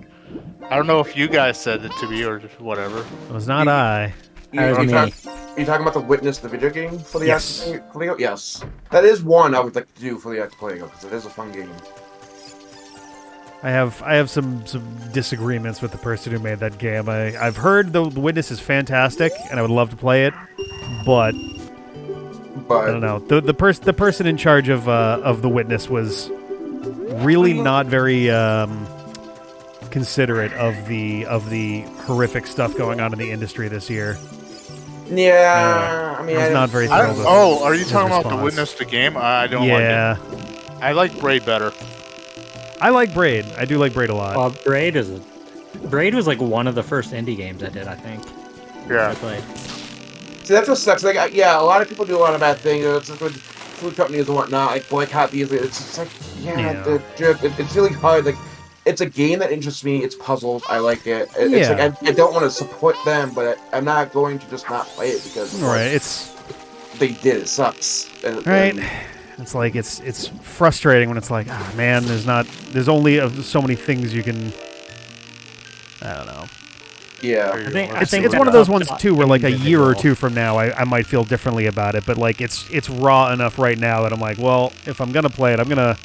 I don't know if you guys said it to me or just whatever. It was not I. That was me. You talking about the Witness, the video game for the Yes. Archipelago? Yes. That is one I would like to do for the Archipelago because it is a fun game. I have some disagreements with the person who made that game. I've heard the Witness is fantastic, and I would love to play it, but But I don't know. The person in charge of the Witness was really not very considerate of the horrific stuff going on in the industry this year. yeah, I mean, I was not very I, thrilled with oh, are you his talking about the response. Witness the game? I don't Yeah, like it. I like Braid better. I like Braid. I do like Braid a lot. Well, Braid was like one of the first indie games I did. I think. I Yeah. played. see, that's what sucks. Like, yeah, a lot of people do a lot of bad things. It's like with food companies and whatnot, like boycott these. It's just like, Yeah. it's really hard. Like, it's a game that interests me. It's puzzles. I like it. It's Yeah. like I don't want to support them, but I'm not going to just not play it because Right, it's they did. It sucks. And, right. and It's like it's frustrating when it's like, ah, man, there's only so many things you can. I don't know. Yeah. I think It's one of those ones too where like a year or two from now I might feel differently about it, but like it's raw enough right now that I'm like, well, if I'm gonna play it, I'm gonna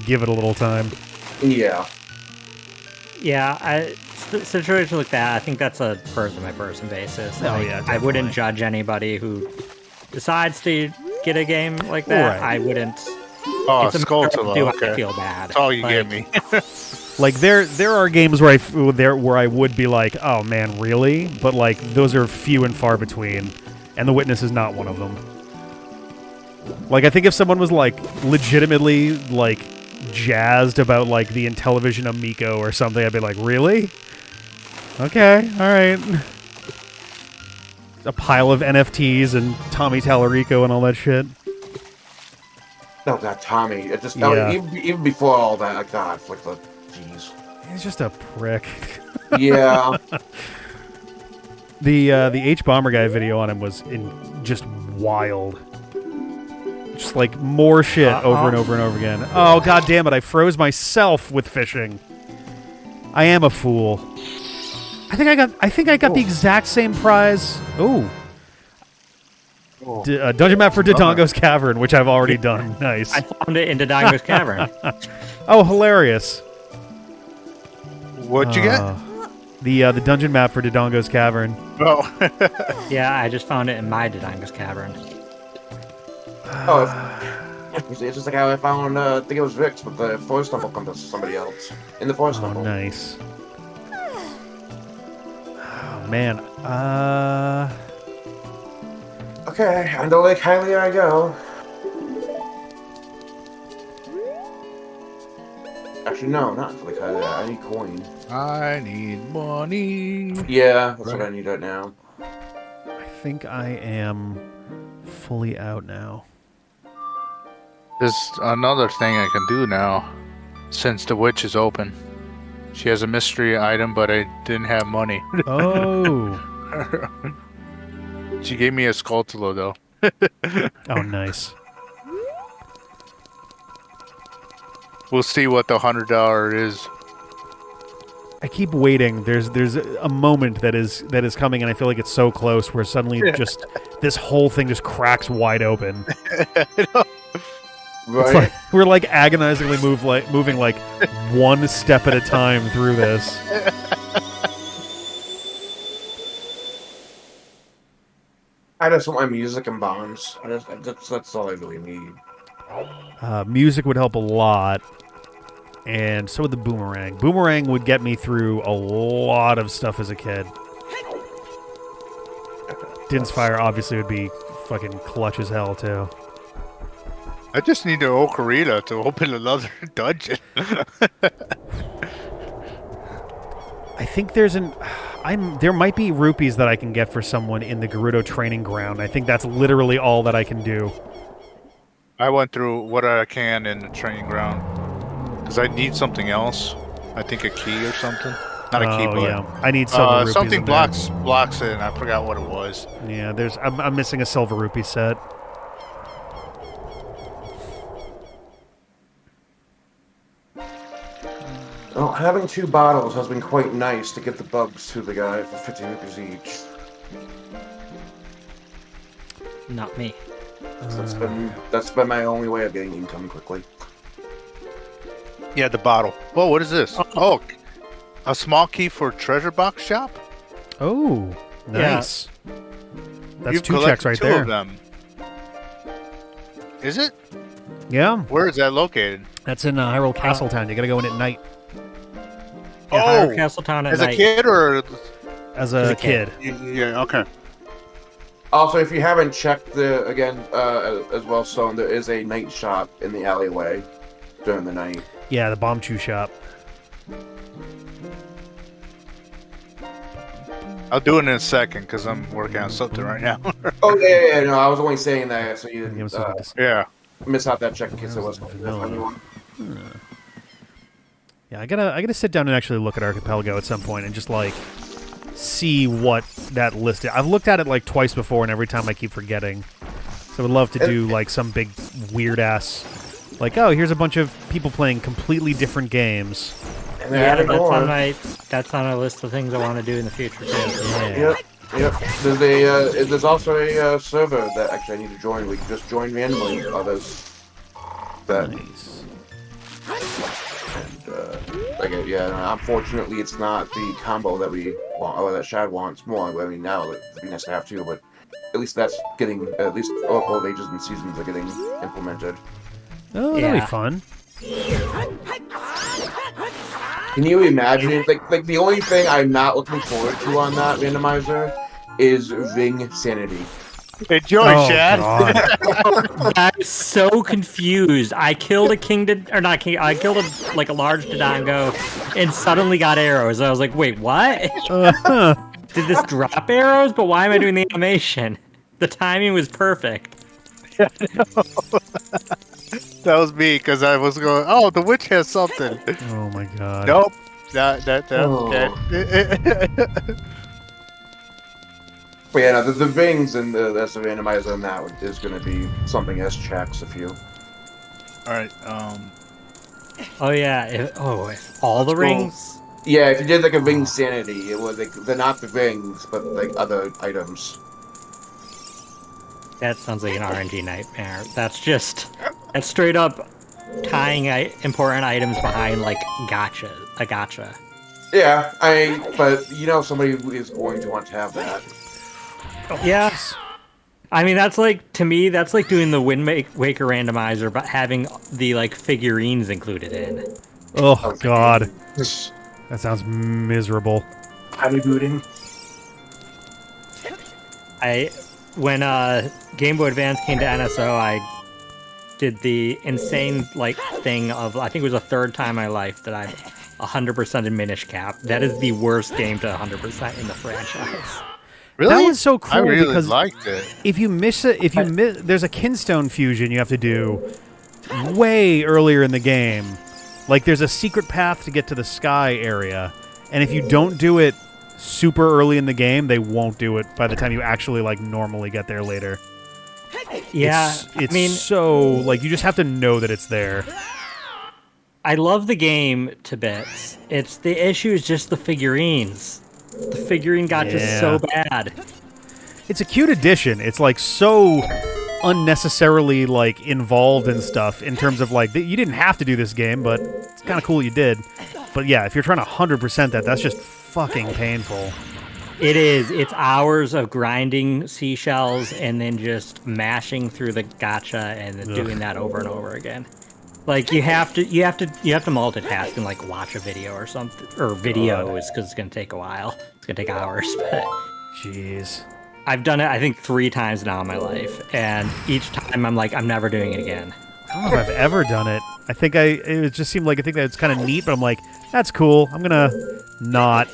give it a little time. Yeah. Yeah, situations like that, I think that's a person-by-person basis. Oh, Like, yeah, I wouldn't definitely. judge anybody who decides to get a game like that. Right. I wouldn't. Oh, it's a matter of, Skulltula, do I okay. feel bad? That's all you Like, give me. Like there are games where I would be like, oh man, really? But like those are few and far between, and The Witness is not one of them. Like I think if someone was like legitimately like jazzed about like the Intellivision Amico or something, I'd be like, really? Okay, all right. A pile of NFTs and Tommy Tallarico and all that shit. No, that Tommy. It just Yeah. even before all that, God, like the jeez. He's just a prick. Yeah. The H Bomber Guy video on him was just wild. Just like more shit over and over and over again. Oh god damn it! I froze myself with fishing. I am a fool. I think I got the exact same prize. Ooh. Dungeon map for Dodongo's Cavern, which I've already done. Nice. I found it in Dodongo's Cavern. Oh, hilarious. What'd you get? The dungeon map for Dodongo's Cavern. Oh. Yeah, I just found it in my Dodongo's Cavern. Oh, it's just like how I found. I think it was Rick's, but the Forest Temple comes to somebody else in the Forest Oh, Temple. nice. Oh, man. Okay, under Lake Hylia I go. Actually, no, not for Lake Hylia. I need coin. I need money. Yeah, that's what I need right now. I think I am fully out now. There's another thing I can do now, since the witch is open. She has a mystery item, but I didn't have money. Oh. She gave me a Skulltula, though. Oh, nice. We'll see what the $100 is. I keep waiting. There's a moment that is coming, and I feel like it's so close where suddenly just this whole thing just cracks wide open. It's Right? like, we're like agonizingly moving like one step at a time through this. I just want my music and bombs. That's all I really need. Music would help a lot, and so would the boomerang. Boomerang would get me through a lot of stuff as a kid. Din's Fire obviously would be fucking clutch as hell too. I just need the Ocarina to open another dungeon. I think there might be rupees that I can get for someone in the Gerudo training ground. I think that's literally all that I can do. I went through what I can in the training ground. Because I need something else. I think a key or something. Not a key, but yeah. I need silver rupees. something in there. blocks it, and I forgot what it was. Yeah, I'm missing a silver rupee set. Well, having 2 bottles has been quite nice to get the bugs to the guy for 50 rupees each. Not me. So that's been my only way of getting income quickly. Yeah, the bottle. Whoa, what is this? Oh, a small key for treasure box shop? Oh, nice. That's You've 2 collected checks right 2 there. of them. Is it? Yeah, Where is that located? that's in Hyrule Castletown. You gotta go in at night Yeah, Oh, Hyrule Castletown at As night. a kid or? as a kid. Yeah, okay. Also, if you haven't checked as well, Stone, there is a night shop in the alleyway during the night. Yeah, the Bomb Chew shop. I'll do it in a second because I'm working on something right now. Oh yeah, no, I was only saying that so you Yeah, didn't so this- Yeah. miss out that check in case it was Vanilla. anyone. yeah, I gotta sit down and actually look at Archipelago at some point and just like see what that list is. I've looked at it like twice before, and every time I keep forgetting. So I'd love to do like some big weird ass, like, oh, here's a bunch of people playing completely different games. And they're adding more. That's on my list of things I want to do in the future too. Yeah. Yep. There's also a server that actually I need to join. We can just join randomly with others. Nice. And, unfortunately, it's not the combo that we want, or that Shad wants more. I mean, now it'd be nice to have too, but at least that's getting, at least all of Ages and Seasons are getting implemented. Oh, that'll be fun. Can you imagine? Like the only thing I'm not looking forward to on that randomizer is Ring Sanity. Enjoy, Shad. I'm so confused. I killed a I killed a large Dodongo and suddenly got arrows. I was like, wait, what? Did this drop arrows? But why am I doing the animation? The timing was perfect. That was me, because I was going, oh, the witch has something. Oh my god. Nope. But yeah, no, the rings and that's the randomizer on that one is going to be something S checks a few. Alright, Oh yeah. If all the rings? Yeah, if you did like a ring sanity, it was like they're not the rings, but like other items. That sounds like an RNG nightmare. That's straight up tying important items behind like a gotcha. Yeah, but somebody is going to want to have that. Yeah. I mean, that's like doing the Wind Waker randomizer, but having the like figurines included in. Oh god. That sounds miserable. Highly booting. When Game Boy Advance came to NSO, I did the insane thing of, I think it was the third time in my life that I've 100% in Minish Cap. That is the worst game to 100% in the franchise. really? That was so cool. I really because liked it. if you miss it, there's a Kinstone fusion you have to do way earlier in the game. Like there's a secret path to get to the sky area, and if you don't do it super early in the game, they won't do it by the time you actually normally get there later. Yeah, it's so you just have to know that it's there. I love the game to bits. The issue is just the figurines. The figurine gotcha's so bad. It's a cute addition. It's so unnecessarily involved in stuff in terms of you didn't have to do this game, but it's kind of cool you did. But yeah, if you're trying to 100% that's just fucking painful. It is. It's hours of grinding seashells and then just mashing through the gotcha and then doing that over and over again. You have to multitask and watch a video or something, or videos, because it's gonna take a while. It's gonna take hours. But jeez, I've done it I think 3 times now in my life, and each time I'm like, I'm never doing it again. I don't know if I've ever done it. It just seemed like I think that it's kind of neat, but I'm like, that's cool. I'm gonna not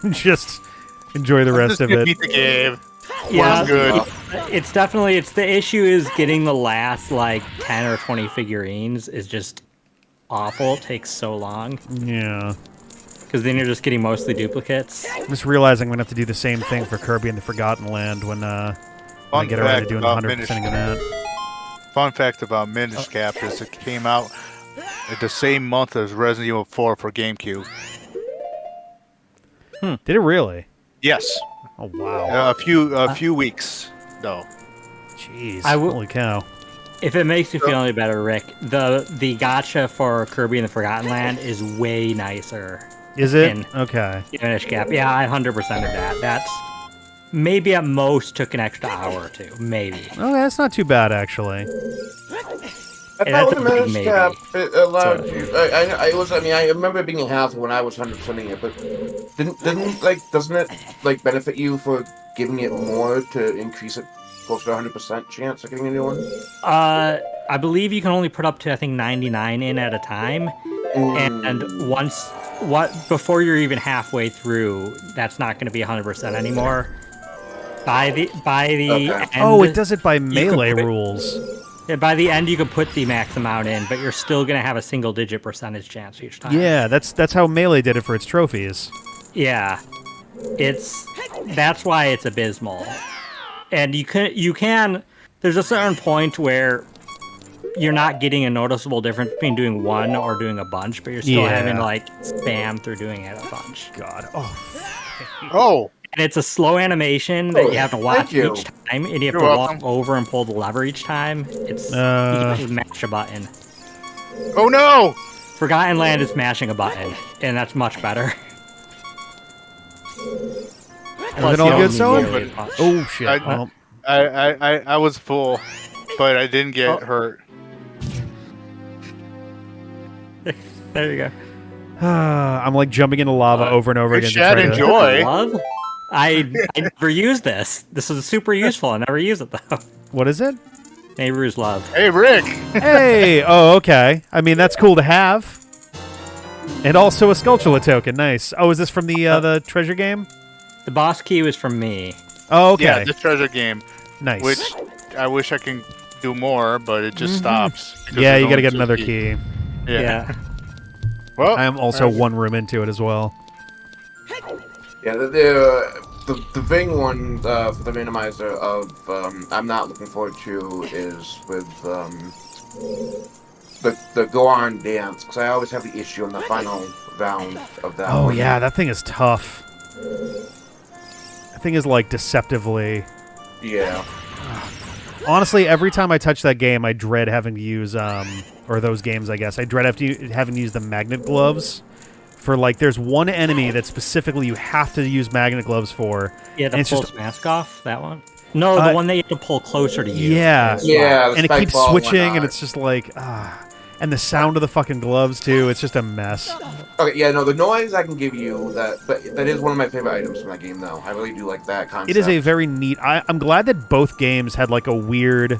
and just enjoy the rest of it. Beat the game. Yeah, good. It's the issue is getting the last 10 or 20 figurines is just awful. It takes so long. Yeah. Because then you're just getting mostly duplicates. I'm just realizing I'm gonna have to do the same thing for Kirby and the Forgotten Land when I get around to doing 100%ing of that. Fun fact about Minish Cap is it came out at the same month as Resident Evil 4 for GameCube. Did it really? Yes. Oh wow. A few weeks though. Jeez. Holy cow. If it makes you feel any better, Rick, the gotcha for Kirby and the Forgotten Land is way nicer. Is it? Okay. Minish Cap. Yeah, I 100%ed that. That's maybe at most took an extra hour or two. Maybe. Okay, that's not too bad actually. I thought with the Minish Cap, it allowed you. I remember it being a hassle when I was 100%ing it, but doesn't it benefit you for giving it more to increase it closer to 100% chance of getting a new one? I believe you can only put up to 99 in at a time, and before you're even halfway through, that's not going to be 100% anymore. By the end, it does it by melee rules. By the end, you can put the max amount in, but you're still going to have a single-digit percentage chance each time. Yeah, that's how Melee did it for its trophies. Yeah, that's why it's abysmal. And you can there's a certain point where you're not getting a noticeable difference between doing one or doing a bunch, but you're still having to like spam through doing it a bunch. God. Oh, And it's a slow animation that you have to watch you. each time, and you have You're to welcome. walk over and pull the lever each time. It's you can just mash a button. oh no! Forgotten Land is mashing a button, and that's much better. Everything all you good, don't so? need nearly as much. Oh shit. I- Well, I was full, but I didn't get hurt. There you go. I'm like jumping into lava over and over Good again. chat, to try to- enjoy. Love? I never use this. This is super useful. I never use it though. What is it? Neighbor's love. Hey, Rick. Hey. Oh, okay. I mean, that's cool to have. And also a Skulltula token. Nice. Oh, is this from the treasure game? The boss key was from me. Oh, okay. Yeah, the treasure game, Nice. which I wish I can do more, but it just stops. because Yeah, there's you got to only get two another keys. key. Yeah. Well, I am also one room into it as well. Yeah, the thing one for the randomizer of I'm not looking forward to is with the go on dance, because I always have the issue on the final round of that. Oh one. yeah, that thing is tough. That thing is like deceptively. Yeah. Honestly, every time I touch that game, I dread having to use or those games, I guess. I dread having to use the magnet gloves. For like, there's one enemy that specifically you have to use magnet gloves for. You had And to it's pull just- its mask off, that one? No, the one that you have to pull closer to you. Yeah. Yeah, the And it spike keeps ball switching, and whatnot. it's just like, and the sound of the fucking gloves too. It's just a mess. Okay, yeah, no, the noise I can give you but that is one of my favorite items from that game, though. I really do like that concept. It is a very neat. I'm glad that both games had like a weird,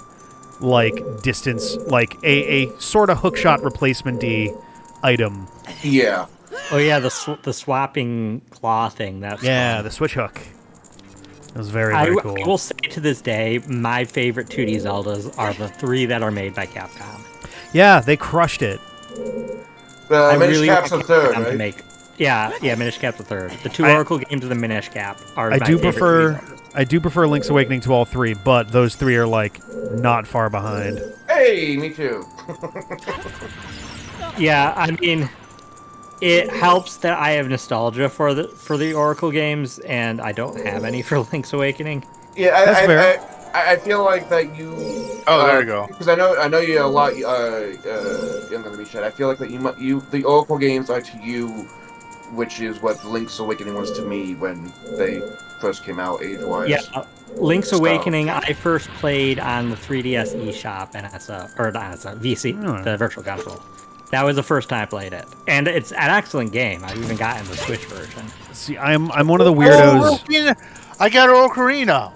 like distance, like a sort of hookshot replacement-y item. Yeah. Oh yeah, the swapping claw thing. That's Yeah, fun. the switch hook. That was very I cool. will say to this day, my favorite 2D Zeldas are the 3 that are made by Capcom. Yeah, they crushed it. The Minish really Cap's the want third, Capcom to right? make. Yeah, Minish Cap's the third. The two I- Oracle games of the Minish Cap are I my do favorite prefer 2D Zeldas. I do prefer Link's Awakening to all three, but those three are like not far behind. Hey, me too. Yeah, I mean, it helps that I have nostalgia for the Oracle games, and I don't have any for Link's Awakening. Yeah, That's fair. I feel like that you. Oh, there you go. Because I know you a lot younger than me, Chad. I feel like that the Oracle games are to you, which is what Link's Awakening was to me when they first came out age-wise. Yeah, Link's So- Awakening I first played on the 3DS eShop and VC, Oh. the Virtual Console. That was the first time I played it, and it's an excellent game. I've even gotten the Switch version. See, I'm one of the weirdos. Ocarina. I got Ocarina.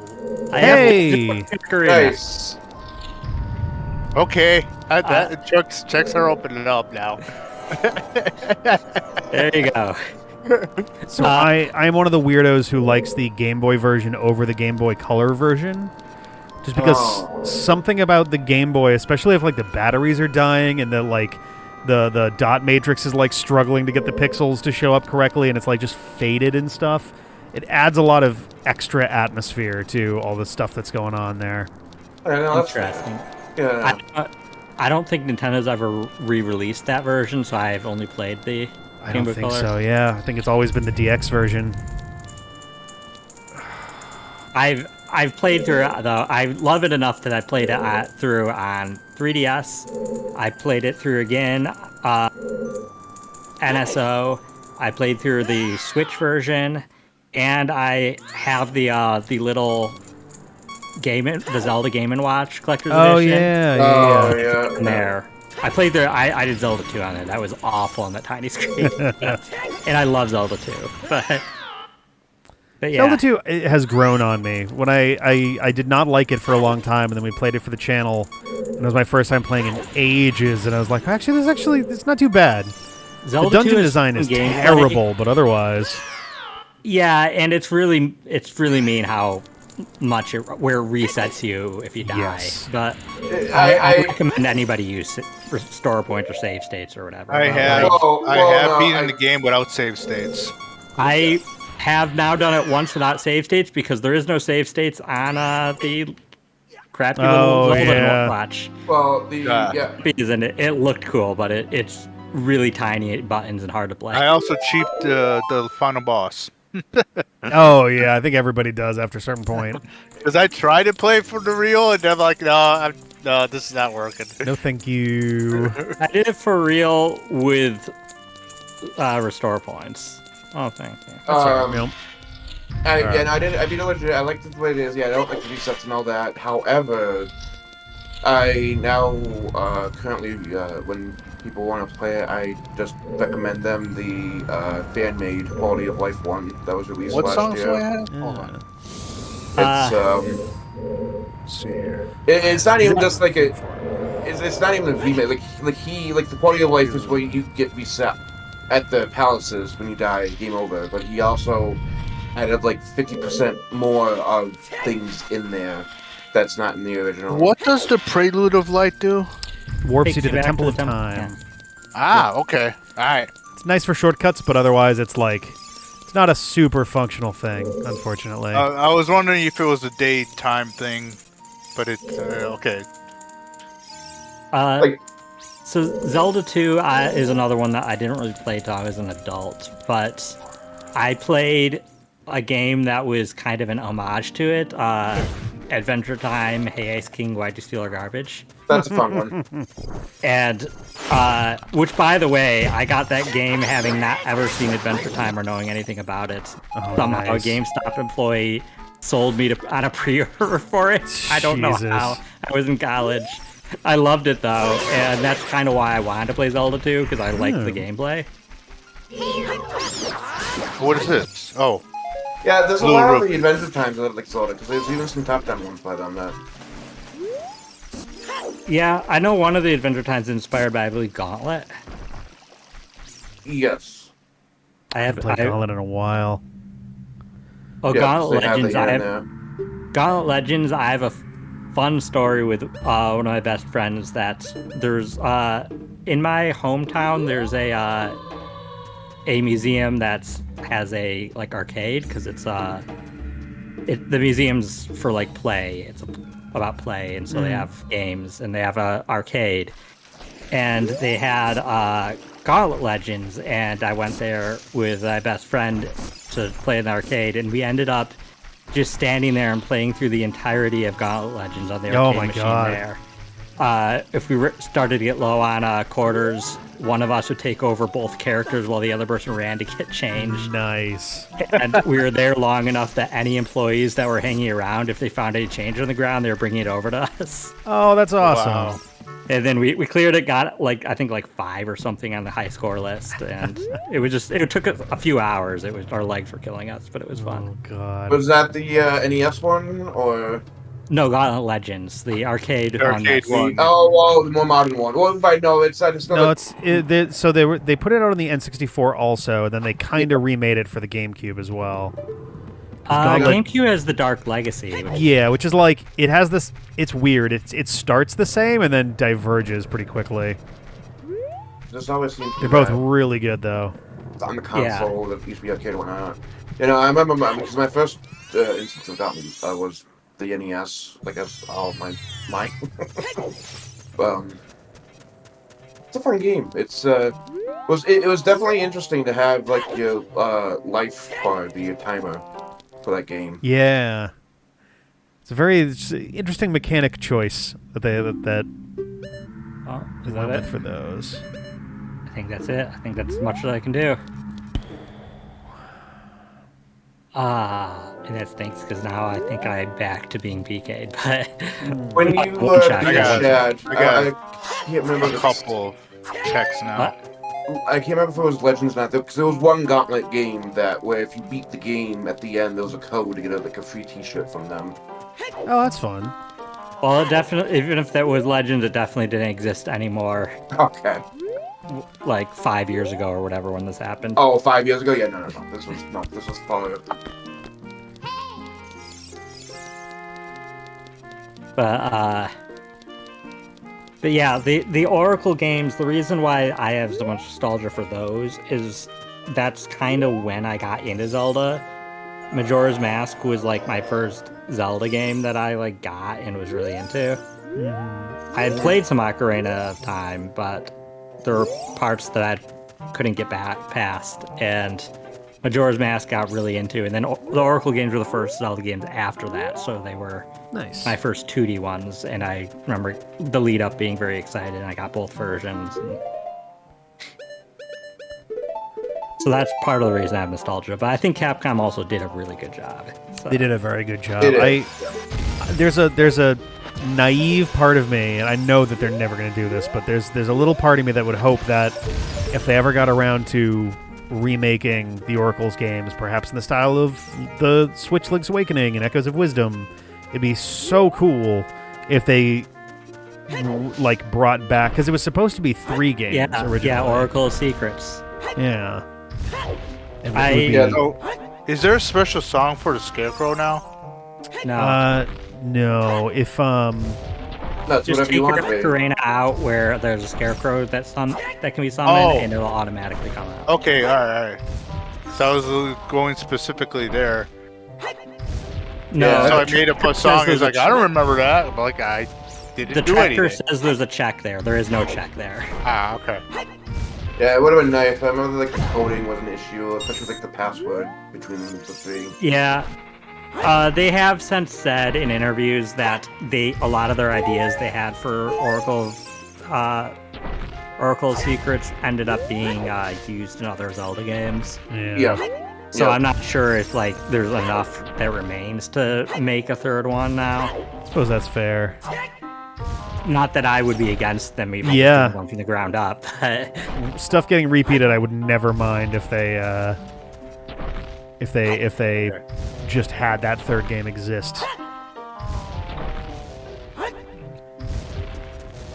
I have Hey! Ocarina. Nice. Okay, checks are opening up now. There you go. So I am one of the weirdos who likes the Game Boy version over the Game Boy Color version. Just because Oh. something about the Game Boy, especially if like the batteries are dying and the dot matrix is like struggling to get the pixels to show up correctly and it's like just faded and stuff. It adds a lot of extra atmosphere to all the stuff that's going on there. I know, that's Interesting. yeah. I don't think Nintendo's ever re-released that version, so I've only played the I Game don't Boy think Color. so. Yeah, I think it's always been the DX version. I've played through it, though. I love it enough that I played it through on 3DS. I played it through again, NSO. I played through the Switch version, and I have the little the Zelda Game & Watch Collector's Oh Edition. Oh yeah. yeah. In there. I played there. I did Zelda 2 on it. That was awful on that tiny screen. And I love Zelda 2. But yeah. Zelda 2 it has grown on me. When I did not like it for a long time, and then we played it for the channel, and it was my first time playing in ages, and I was like, it's not too bad. Zelda The dungeon 2 design is game play. terrible, but otherwise, Yeah, and it's really mean how much where it resets you if you die. Yes. But I I recommend anybody use restore points or save states or whatever. I But, have like, Well, beaten I- the game without save states. I have now done it once without save states because there is no save states on the crappy Oh, little Zelda yeah. watch. Well, Yeah. And it looked cool, but it's really tiny buttons and hard to play. I also cheaped the final boss Oh yeah, I think everybody does after a certain point. because I tried to play for the real, and I'm like, no, this is not working. No, thank you. I did it for real with restore points. Oh, thank you. Sorry, I beat it legit. I liked it the way it is. Yeah, I don't like the resets and all that. However, I now currently when people want to play it, I just recommend them the fan-made Quality of Life one that was released What last songs do I year. have? Hold on. It's Let's see here. it's not even just like a. It's not even a remake. Like the Quality of Life is where you get reset at the palaces when you die, game over. But he also added like 50% more of things in there that's not in the original. What does the Prelude of Light do? Warps you Takes to the back Temple of temple. Time. Yeah. Ah, okay. All right. It's nice for shortcuts, but otherwise it's not a super functional thing, unfortunately. I was wondering if it was a daytime thing, but it okay. Like- So Zelda 2 is another one that I didn't really play till I was an adult, but I played a game that was kind of an homage to it. Adventure Time, Hey Ice King, Why'd You Steal Our Garbage? That's a fun one. And, which by the way, I got that game having not ever seen Adventure Time or knowing anything about it. Oh, Somehow nice. a GameStop employee sold me on a pre-order for it. I don't know Jesus. how. I was in college. I loved it though, and that's kind of why I wanted to play Zelda 2, because I liked the gameplay. What is this? Oh, Yeah, there's a Blue lot Rook. of the Adventure Times that I like Zelda, because there's even some top-down ones by them that... Yeah, I know one of the Adventure Times is inspired by, I believe, Gauntlet. Yes. I I have haven't played Gauntlet in a while. Oh, Yeah, Gauntlet they have Legends. the I in have Gauntlet Legends. I have a fun story with one of my best friends. That there's in my hometown. There's a museum that has a like arcade because it's the museum's for like play. It's about play, and so they have games and they have a arcade, and they had Gauntlet Legends, and I went there with my best friend to play in the arcade, and we ended up just standing there and playing through the entirety of Gauntlet Legends on the Oh arcade my machine God. there. If we started to get low on quarters, one of us would take over both characters while the other person ran to get change. Nice. And we were there long enough that any employees that were hanging around, if they found any change on the ground, they were bringing it over to us. Oh, that's awesome. wow. And then we cleared it, got I think 5 or something on the high score list, and it took a few hours. Our legs were killing us, but it was fun. Oh god. Was that the NES one, or... No, Gauntlet Legends, the arcade The one. arcade that's- one. Oh, well, the more modern one. Well, no, it's not. It's not. No, so they put it out on the N64 also, and then they kind of remade it for the GameCube as well. Gauntlet- GameCube has the Dark Legacy. Which, Yeah, which is like it has this. It's weird. It starts the same and then diverges pretty quickly. There's always seems to They're be both that really good though. on the console that used to be arcade and whatnot. You know, I remember because my first instance of that was the NES. Like that's all mine. It's a fun game. It was definitely interesting to have like your life bar be your timer for that game. Yeah, it's a very interesting mechanic choice that they that Oh, is went that with it? for those. I think that's it. I think that's as much as I can do. And that stinks because now I think I'm back to being PK'd. But When you We'll check. beat I got it. Chad, I got I can't remember A the couple checks now. I can't remember if it was Legends or not, because there was one Gauntlet game that where if you beat the game at the end, there was a code to get a free T-shirt from them. Oh, that's fun. well, it definitely, even if that was Legends, it definitely didn't exist anymore. Okay. Like 5 years ago or whatever when this happened. Oh, 5 years ago? Yeah, no. This was followed. But yeah, the Oracle games, the reason why I have so much nostalgia for those is that's kind of when I got into Zelda. Majora's Mask was like my first Zelda game that I like got and was really into. I had played some Ocarina of Time, but there were parts that I couldn't get back past, and Majora's Mask got really into. And then the Oracle games were the first Zelda games after that, so they were Nice. my first 2D ones. And I remember the lead up being very excited, and I got both versions. So that's part of the reason I have nostalgia. But I think Capcom also did a really good job. So. They did a very good job. They did. There's a naive part of me, and I know that they're never going to do this, but there's a little part of me that would hope that if they ever got around to remaking the Oracle's games, perhaps in the style of the Switch Link's Awakening and Echoes of Wisdom, it'd be so cool if they like brought back, because it was supposed to be 3 games originally. Yeah, Oracle Secrets. Yeah. And it I- would be- Yeah, So, is there a special song for the Scarecrow now? No. No. If that's Just whatever take you your want. Ray. Ocarina out where there's a scarecrow that can be summoned, Oh. and it'll automatically come out. Okay, all right. So I was going specifically there. No, Yeah, So I the made up a song. He's like, I don't remember that. But like, I didn't the do tracker anything. says there's a check there. There is no check there. Ah, okay. Yeah, it would have been nice. I remember like the coding was an issue, especially like the password between the 3. Yeah. They have since said in interviews that a lot of their ideas they had for Oracle Secrets ended up being used in other Zelda games. Yeah. So Yeah. I'm not sure if like there's enough that remains to make a third one now. I suppose that's fair. Not that I would be against them even Yeah. doing one from the ground up. But Stuff getting repeated, I would never mind if they just had that third game exist.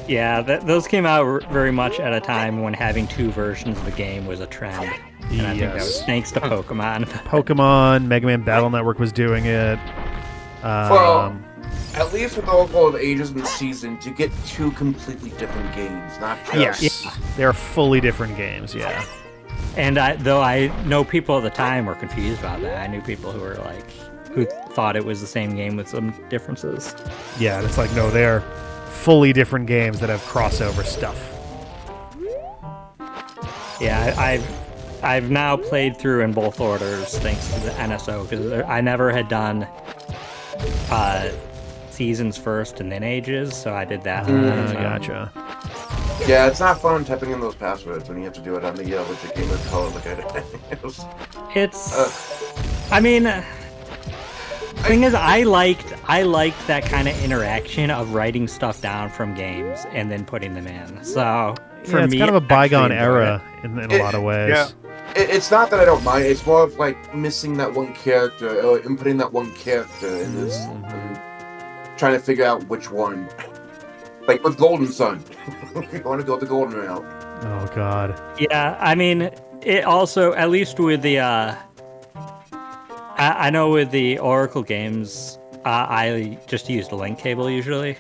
yeah, those came out very much at a time when having 2 versions of the game was a trend. And I think that was Yes. thanks to Pokemon. Pokemon, Mega Man Battle Network was doing it. Well, at least with Oracle of Ages and Seasons, you get 2 completely different games, not just. Yes, they're fully different games. Yeah, And though I know people at the time were confused about that, I knew people who were like, who thought it was the same game with some differences. yeah. It's like no, they're fully different games that have crossover stuff. Yeah, I've now played through in both orders thanks to the NSO because I never had done Seasons first and then Ages, so I did that. Gotcha. Yeah, it's not fun typing in those passwords when you have to do it on the legit game of color. Look at it. It's, I mean, thing is, I liked that kind of interaction of writing stuff down from games and then putting them in. So for Yeah, it's me, kind of a I actually bygone enjoyed era in a lot of ways. yeah. It's not that I don't mind. It's more of like missing that one character or inputting that one character in this, and trying to figure out which one. Like with Golden Sun, you want to go the Golden route. Oh God. Yeah, I mean, it also, at least with the, I know with the Oracle games, I just used a link cable usually.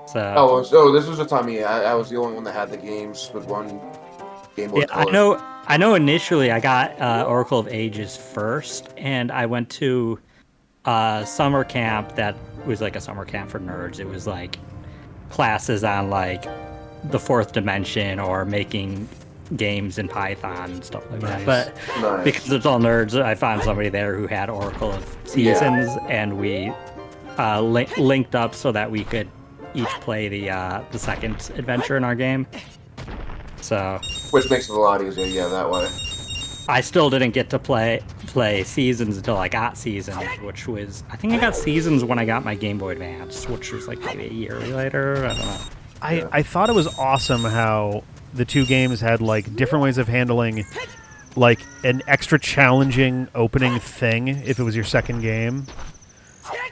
So. Oh, so this was the time I was the only one that had the games with one Game Boy Yeah, Color. I know. Initially, I got Oracle of Ages first, and I went to summer camp that was like a summer camp for nerds. It was like classes on like the 4th dimension or making games in Python and stuff like Nice. that. But Nice. because it's all nerds, I found somebody there who had Oracle of Seasons, and we linked up so that we could each play the second adventure in our game. So Which makes it a lot easier, yeah, that way. I still didn't get to play Seasons until I got Seasons, which was, I think I got Seasons when I got my Game Boy Advance, which was like maybe a year later. I don't know. I thought it was awesome how the 2 games had like different ways of handling like an extra challenging opening thing if it was your second game.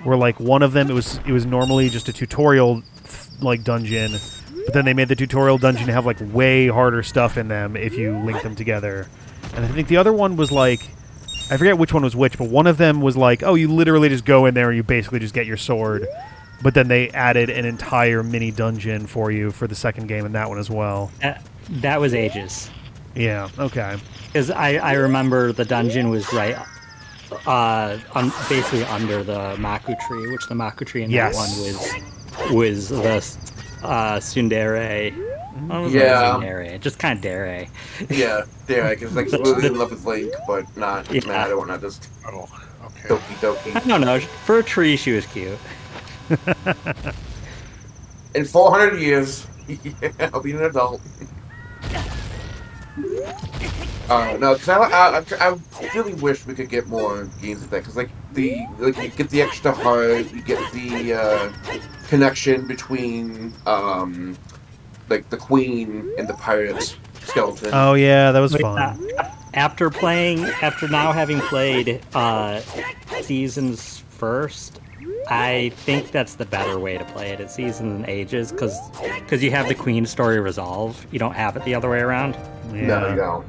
Where like one of them it was normally just a tutorial like dungeon, but then they made the tutorial dungeon have like way harder stuff in them if you link them together. And I think the other one was like, I forget which one was which, but one of them was like, oh, you literally just go in there and you basically just get your sword. But then they added an entire mini dungeon for you for the second game in that one as well. That was Ages. Yeah, okay. Because I remember the dungeon was right basically under the Maku tree, which the Maku tree in Yes. that one was the tsundere. Yeah. Tsundere, just kind of dere. Yeah, because like really in love with Link, but not Yeah. mad. I want to just Oh, okay. doki I doki. don't know. For a tree, she was cute. In 400 years, I'll be an adult. No, because I really wish we could get more games like that. Because like you get the extra heart, you get the connection between like the queen and the pirate's skeleton. Oh yeah, that was Wait, fun. After now having played Seasons first, I think that's the better way to play it. It's Seasons and Ages, because you have the queen story resolve. You don't have it the other way around. Yeah. No, you don't.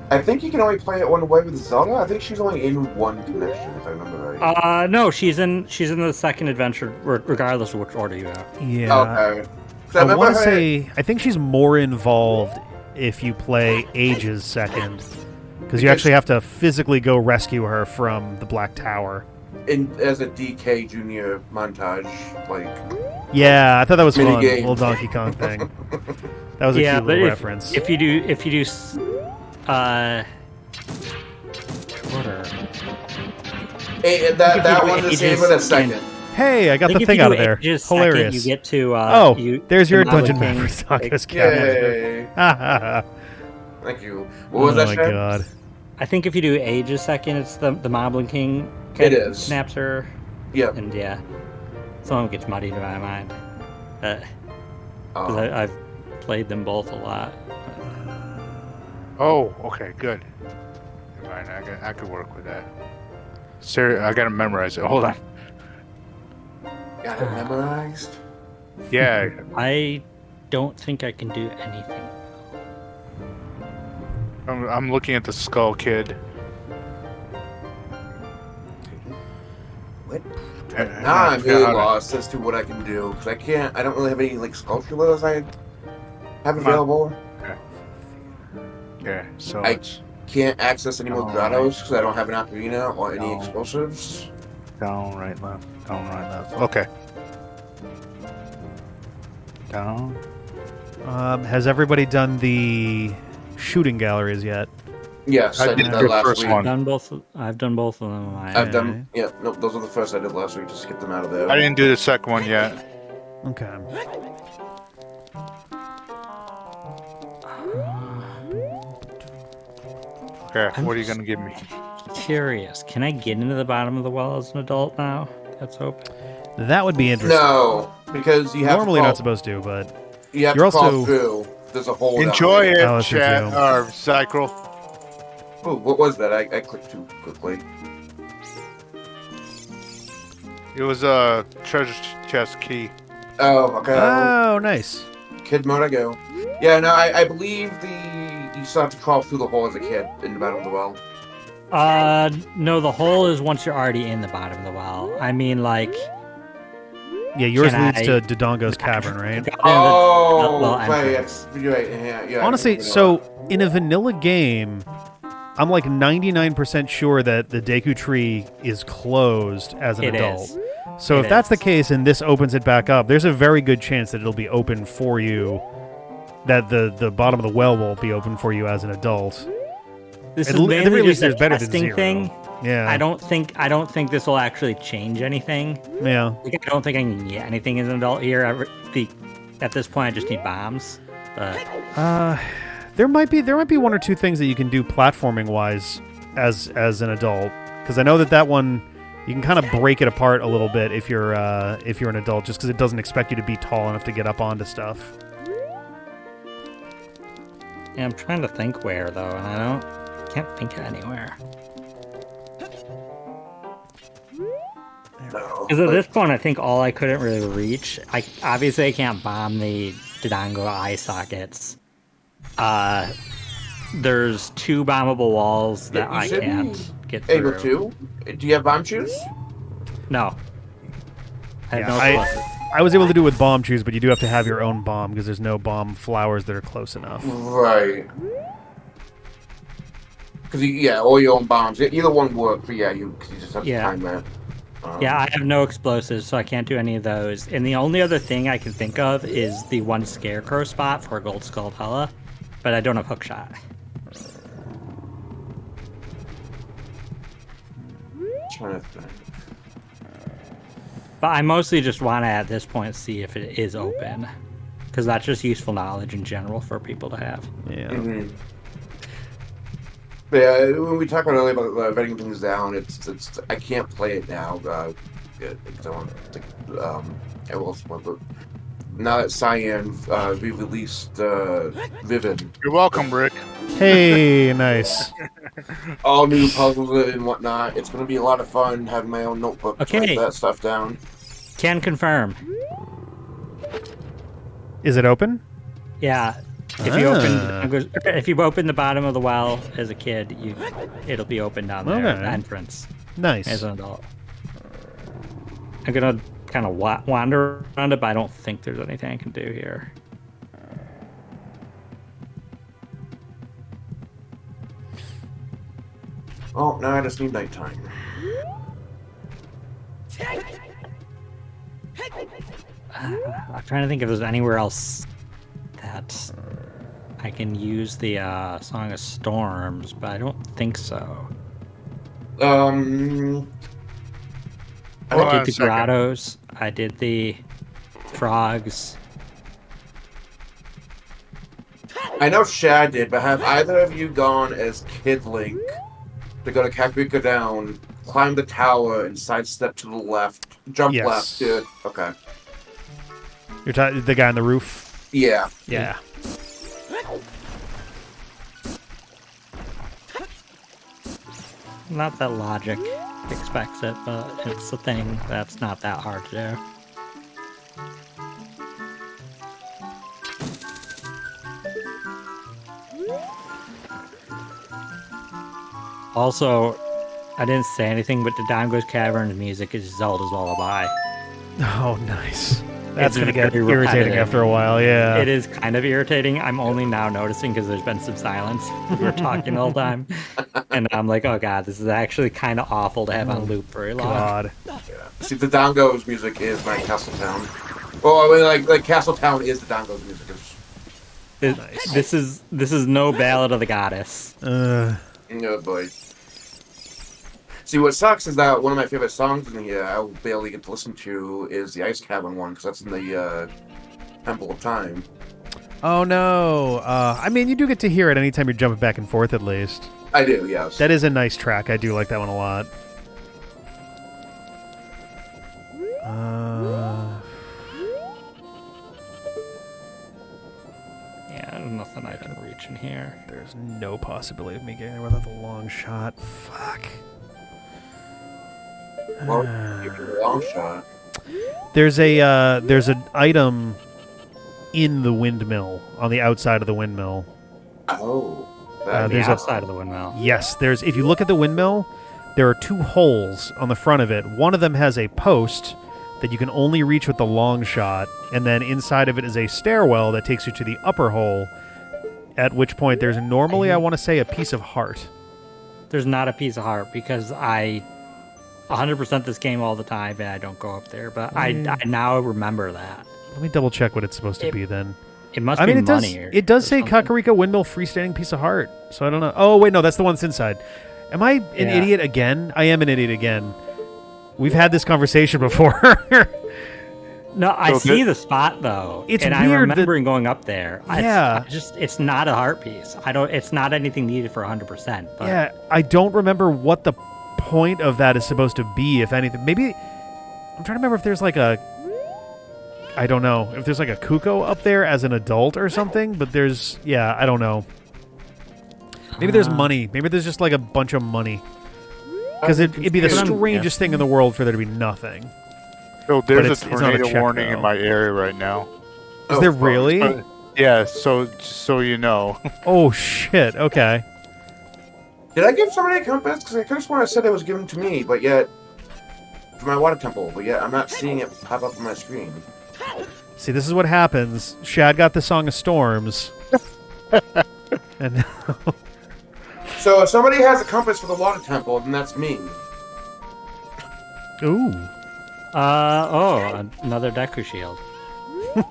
I think you can only play it one way with Zelda. I think she's only in one connection, if I remember right. No, she's in the second adventure, regardless of which order you have. Yeah. Okay. So I remember want to her- say I think she's more involved if you play Ages second, because you actually have to physically go rescue her from the Black Tower. as a DK Junior montage, like Yeah, I thought that was Mini fun. game. Little Donkey Kong thing. That was a Yeah, cute but little if reference. you do order. that do one's the same Ages in a and- second. Hey, I got Like the if thing you out do of there. Ages second, Hilarious. you get to There's your the Dungeon Mother Mavericks King, Tacos like, cabinet. Yay! oh Thank you. What was that? my Shem? god. I think if you do Ages second, it's the Moblin King It kind of is. snaps her, Yeah. and yeah, some of it gets muddied in my mind. Because Oh. I've played them both a lot. Oh, okay, good. Never mind, I could work with that. Sir, I gotta memorize it. Hold on. Got it memorized. Yeah, I don't think I can do anything. I'm looking at the Skull Kid. What? Uh, Now I'm really how to- lost as to what I can do because I don't really have any like sculptures I have Come on. available. Yeah, so I- it's Can't access any more Oh, grottos because I don't have an ocarina or any No. explosives. down, right, left, down, right, left. Okay. Down. Has everybody done the shooting galleries yet? Yes, I I, did did that the last first week. one. I've done both of them. I've done. Yeah, no, those are the first I did last week. Just to get them out of there. I didn't do the second one yet. Okay. Okay, I'm what are you just- gonna give me? Curious. Can I get into the bottom of the well as an adult now? That's open. That would be interesting. No, because you have Normally to crawl, not supposed to, but You have you're to crawl also- through. There's a hole. down Enjoy there. it, Oh, that's true, chat, too. or Cycle. Oh, what was that? I clicked too quickly. It was a treasure chest key. Oh, okay. oh, nice. Kid mode, I go. Yeah, no, I believe you still have to crawl through the hole as a kid in the bottom of the well. No, the hole is once you're already in the bottom of the well. I mean, like, Yeah, yours Can leads I- to Dodongo's cavern, right? Oh, well, right, entrance. yes, you're right. Yeah. Honestly, so in a vanilla game, I'm like 99% sure that the Deku Tree is closed as an It adult. is. So It if that's the is. case and this opens it back up, there's a very good chance that it'll be open for you. That the bottom of the well will be open for you as an adult. This At is le- at the mainly very least, just a there's better than testing zero. thing. Yeah. I don't think this will actually change anything. Yeah. Like, I don't think I can get anything as an adult here. At this point, I just need bombs. But There might be one or two things that you can do platforming wise as an adult, because I know that one you can kind of break it apart a little bit if you're an adult, just because it doesn't expect you to be tall enough to get up onto stuff. yeah, I'm trying to think where though, and I can't think of anywhere. No. Because at this point, I think all I couldn't really reach. Obviously I can't bomb the Dodongo eye sockets. There's 2 bombable walls that Yeah, you I should can't get through. able to. Do you have bomb shoes? No. I have Yeah, no explosives. I was able to do it with bomb chews, but you do have to have your own bomb because there's no bomb flowers that are close enough. Right. Because or your own bombs. Either one work, but you just have to time that. Yeah, I have no explosives, so I can't do any of those. And the only other thing I can think of is the one scarecrow spot for Gold Skull Hella, but I don't have hookshot. Trying to think. But I mostly just want to, at this point, see if it is open. Because that's just useful knowledge in general for people to have. Yeah. Mm-hmm. But yeah, when we talked about earlier about writing things down, it's I can't play it now. Because I want to, I will support, but now that Cyan re-released Vivid. You're welcome, Rick. Hey, nice. All new puzzles and whatnot. It's going to be a lot of fun having my own notebook to write that stuff down. Can confirm. Is it open? Yeah. If you open the bottom of the well as a kid, it'll be open down there at the entrance. Nice. As an adult. I'm gonna kind of wander around it, but I don't think there's anything I can do here. Oh, now I just need nighttime. I'm trying to think if there's anywhere else that I can use the Song of Storms, but I don't think so. I did the grottos. I did the frogs. I know Shad did, but have either of you gone as Kid Link to go to Kakariko Down, climb the tower, and sidestep to the left, jump left? Yeah. Okay. You're the guy on the roof? Yeah. Yeah. Not that logic expects it, but it's a thing that's not that hard to do. Also, I didn't say anything, but the Dango's Cavern music is Zelda's Lullaby. Oh, nice. That's going to get very irritating repetitive. after a while, yeah. It is kind of irritating. I'm only now noticing because there's been some silence. We're talking the whole time. And I'm like, oh god, this is actually kind of awful to have on loop very long. God. Yeah. See, the Dango's music is my Castletown. Well, I mean, like Castletown is the Dango's music. Nice. This is no Ballad of the Goddess. Oh boy. See, what sucks is that one of my favorite songs in here I barely get to listen to is the Ice Cavern one, because that's in the Temple of Time. Oh, no. I mean, you do get to hear it anytime you're jumping back and forth, at least. I do, yes. That is a nice track. I do like that one a lot. Yeah, there's nothing I can reach in here. There's no possibility of me getting there without the long shot. Fuck. Well, you can a long shot. There's an item in the windmill, on the outside of the windmill. Oh. There's outside of the windmill. Yes, if you look at the windmill, there are two holes on the front of it. One of them has a post that you can only reach with the long shot, and then inside of it is a stairwell that takes you to the upper hole, at which point there's normally, I want to say, a piece of heart. There's not a piece of heart because I 100% this game all the time and I don't go up there, but I now remember that. Let me double check what it's supposed to be then. It must be money. It does say Kakariko Windmill freestanding piece of heart, so I don't know. Oh, wait, no, that's the one that's inside. Am I an idiot again? I am an idiot again. We've had this conversation before. No, I see the spot though. It's and weird I remember going up there. Yeah. It's not a heart piece. It's not anything needed for 100%. But yeah, I don't remember what the point of that is supposed to be, if anything. Maybe I'm trying to remember if there's like a Kuko up there as an adult or something, but I don't know. Maybe there's money. Maybe there's just like a bunch of money. Because it'd be the strangest thing in the world for there to be nothing. Oh, there's a tornado warning in my area right now. Is there really? Yeah, so you know. Oh, shit. Okay. Did I give somebody a compass? Because I could have sworn I said it was given to me, but yet... For my water temple, but yet I'm not seeing it pop up on my screen. See, this is what happens. Shad got the Song of Storms. And now... So if somebody has a compass for the water temple, then that's me. Ooh. Another Deku shield. I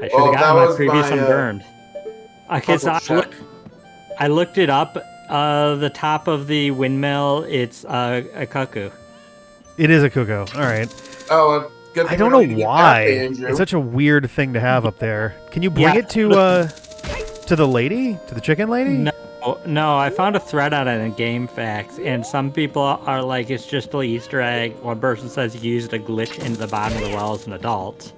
should have gotten my previous one burned. Okay, so I looked it up. The top of the windmill, it's a cuckoo. It is a cuckoo. All right. Oh, good. I don't know why. It's such a weird thing to have up there. Can you bring it to the lady? To the chicken lady? No, I found a thread on it in GameFAQs, and some people are like, it's just an Easter egg. One person says you used a glitch into the bottom of the well as an adult.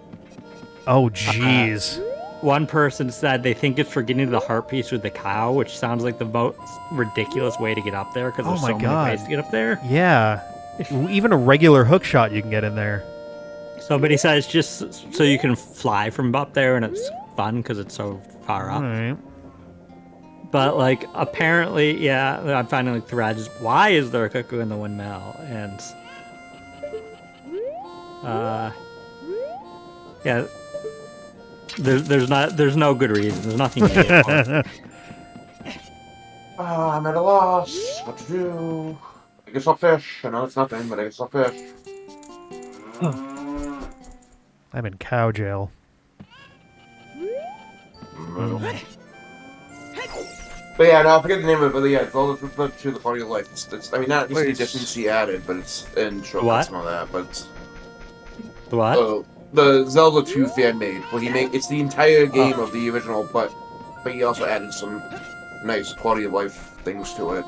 Oh, jeez. One person said they think it's for getting to the heart piece with the cow, which sounds like the most ridiculous way to get up there because there's so many ways to get up there. Yeah. Even a regular hook shot you can get in there. Somebody says just so you can fly from up there, and it's fun because it's so far up. All right. But, like, apparently, yeah, I'm finding like threads. Why is there a cuckoo in the windmill? And, yeah, there's no good reason. There's nothing negative for it. I'm at a loss. What to do? I guess I'll fish. I know it's nothing, but I guess I'll fish. I'm in cow jail. But yeah, no, I forget the name of it, but yeah, it's all to the party of life. It's I mean, not just the additions he added, but it's in shortcuts and all that, but it's... The what? The Zelda 2 fan made. Well, it's the entire game of the original, but he also added some nice quality of life things to it.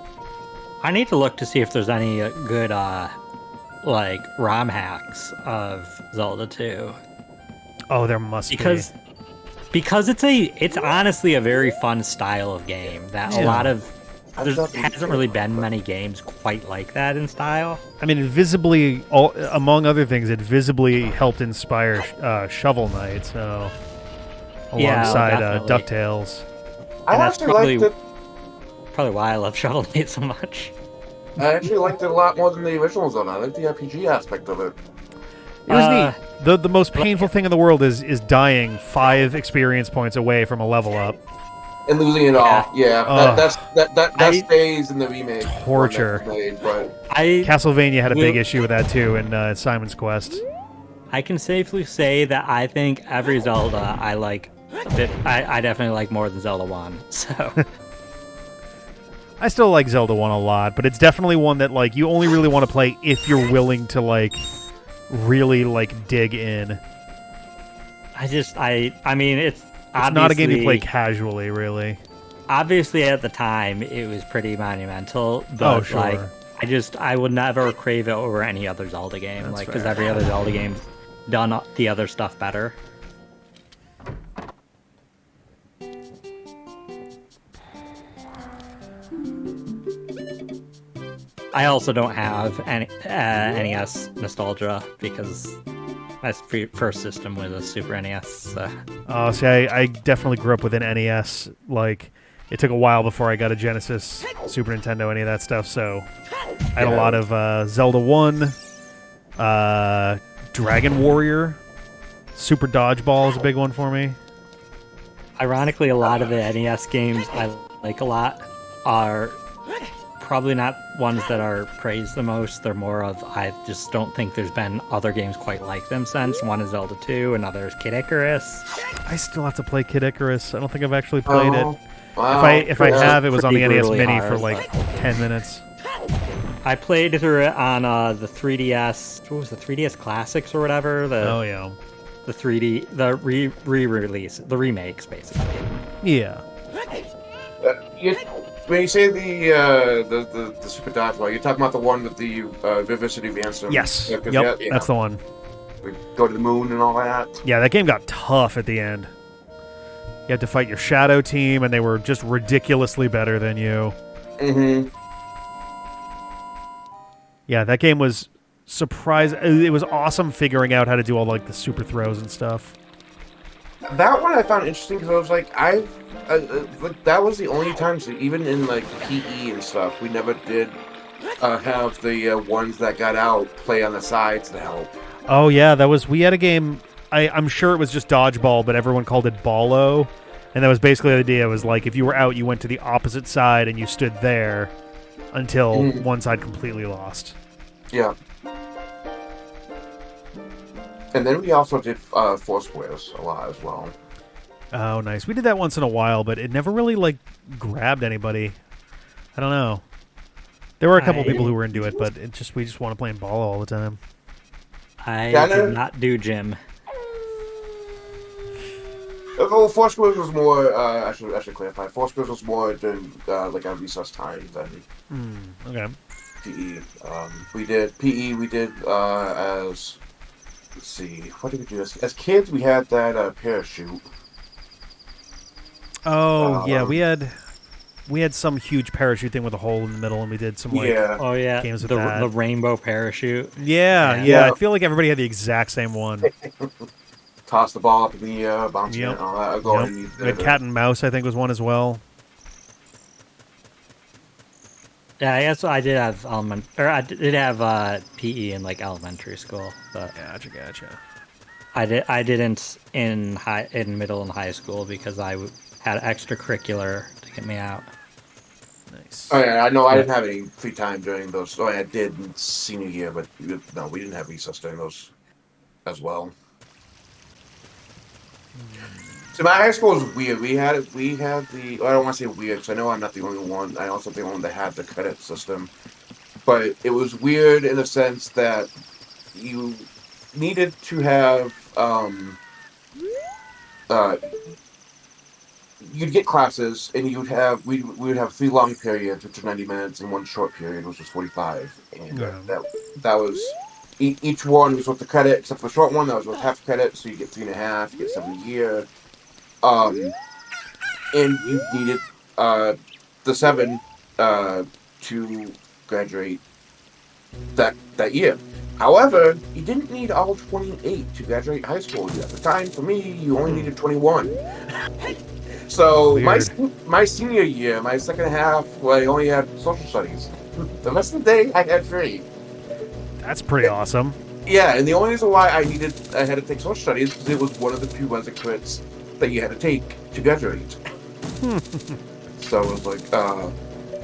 I need to look to see if there's any good, like, ROM hacks of Zelda 2. Oh, there must be. Because it's honestly a very fun style of game that a lot of there hasn't really been many games quite like that in style. I mean, among other things, it visibly helped inspire Shovel Knight, so alongside DuckTales. I actually liked it. Probably why I love Shovel Knight so much. I actually liked it a lot more than the original Zelda. I liked the RPG aspect of it. It was neat. The most painful thing in the world is dying 5 experience points away from a level up. And losing it all. Yeah. That stays in the remake. Torture. Castlevania had a big issue with that too in Simon's Quest. I can safely say that I think every Zelda I like a bit. I definitely like more than Zelda 1. So I still like Zelda 1 a lot, but it's definitely one that like you only really want to play if you're willing to like really like dig in. I mean it's not a game you play casually, really. Obviously at the time it was pretty monumental, but sure. like I would never crave it over any other Zelda game. That's like because fair. every other Zelda game's done the other stuff better. I also don't have any NES nostalgia because my first system was a Super NES. So. See, I definitely grew up with an NES. Like, it took a while before I got a Genesis, Super Nintendo, any of that stuff. So, I had a lot of Zelda 1, Dragon Warrior, Super Dodgeball is a big one for me. Ironically, a lot of the NES games I like a lot are probably not ones that are praised the most. They're more of, I just don't think there's been other games quite like them since. One is Zelda 2, another is Kid Icarus. I still have to play Kid Icarus. I don't think I've actually played it. Wow. If I have, it was on the NES Mini hard, for like 10 minutes. I played through it on the 3DS. What was the 3DS Classics or whatever? The 3D, the re-release, the remakes, basically. Yeah. When you say the Super Dodgeball, you're talking about the one with the Vivacity Ransom. Yes. Yep, That's the one. We go to the moon and all that. Yeah, that game got tough at the end. You had to fight your shadow team, and they were just ridiculously better than you. Mm-hmm. Yeah, that game was it was awesome figuring out how to do all like the super throws and stuff. That one I found interesting because I was like, that was the only times that even in like PE and stuff, we never did have the ones that got out play on the sides to help. Oh yeah, we had a game. I'm sure it was just dodgeball, but everyone called it Ballo, And that was basically the idea. Was like if you were out, you went to the opposite side and you stood there until one side completely lost. Yeah. And then we also did four squares a lot as well. Oh, nice. We did that once in a while, but it never really like grabbed anybody. I don't know. There were a couple people who were into it, but we just want to play ball all the time. I did not do gym. Well, four squares was more. I should clarify. Four squares was more during like our recess time than Okay. PE. We did PE. We did as. Let's see. What did we do as kids? We had that parachute. Oh yeah, we had some huge parachute thing with a hole in the middle, and we did some like games with that. The rainbow parachute. Yeah. I feel like everybody had the exact same one. Toss the ball up in the air, bounce it, and all that. Go and we had cat and mouse, I think, was one as well. Yeah, I guess I did have I did have PE in like elementary school, but Gotcha. I didn't in middle and high school because I had extracurricular to get me out. Nice. Oh yeah, I know. I didn't have any free time during those. Oh, I did in senior year, but no, we didn't have recess during those as well. So my high school was weird. We had the. Well, I don't want to say weird because I know I'm not the only one. I also the only one that had the credit system, but it was weird in the sense that you needed to have. You'd get classes, and we would have 3 long periods, which are 90 minutes, and 1 short period, which was 45. And that was each one was worth the credit, except for the short one that was worth half credit, so you get 3.5, you get 7 a year. And you needed the 7 to graduate that year. However, you didn't need all 28 to graduate high school. At the time, for me, you only needed 21. So my senior year, my second half, I only had social studies. The rest of the day, I had free. That's pretty awesome. Yeah, and the only reason why I had to take social studies because it was one of the prerequisites that you had to take to graduate. So it was like,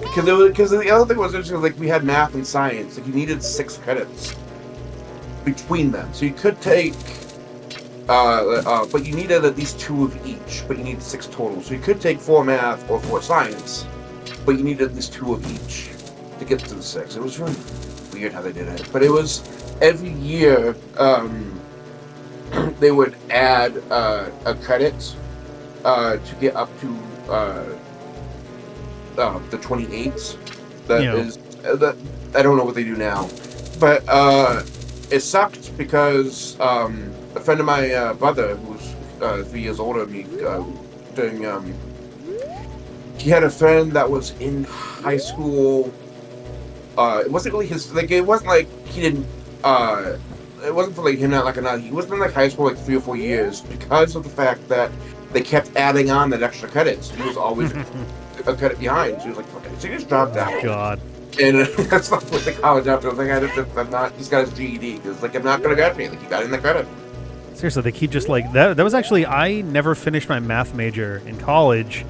because the other thing was interesting, like we had math and science, like you needed 6 credits between them, so you could take, but you needed at least 2 of each, but you needed 6 total, so you could take 4 math or 4 science, but you needed at least 2 of each to get to the 6. It was really weird how they did it, but it was every year. They would add a credit to get up to the 28s. That I don't know what they do now, but it sucked because a friend of my brother, who's 3 years older than me, he had a friend that was in high school. It wasn't really his. Like it wasn't like he didn't. It wasn't for like him not like another. He was in like high school like 3 or 4 years because of the fact that they kept adding on that extra credits. He was always a credit behind. So he was like, "Okay, so he just dropped out." God. And that's not what the college after. I was like, I'm not. He's got his GED because like I'm not gonna graduate. Like he got in the credit. Seriously, they keep just like that. That was actually I never finished my math major in college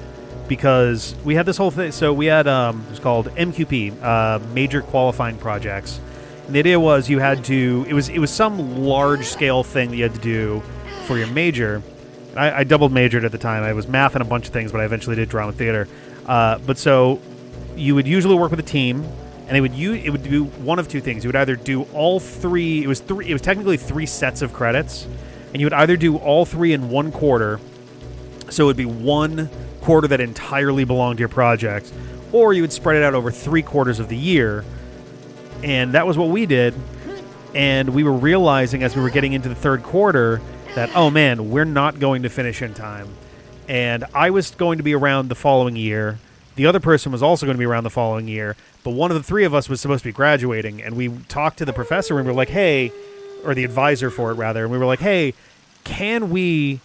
because we had this whole thing. So we had it was called MQP, major qualifying projects. And the idea was you had to. It was some large scale thing that you had to do for your major. I double majored at the time. I was math and a bunch of things, but I eventually did drama theater. But so you would usually work with a team, and it would do one of 2 things. You would either do all 3. It was technically 3 sets of credits, and you would either do all 3 in 1 quarter. So it would be 1 quarter that entirely belonged to your project, or you would spread it out over 3 quarters of the year. And that was what we did. And we were realizing as we were getting into the 3rd quarter that, oh man, we're not going to finish in time. And I was going to be around the following year. The other person was also going to be around the following year. But one of the 3 of us was supposed to be graduating. And we talked to the professor and we were like, hey, or the advisor for it rather. And we were like, hey, can we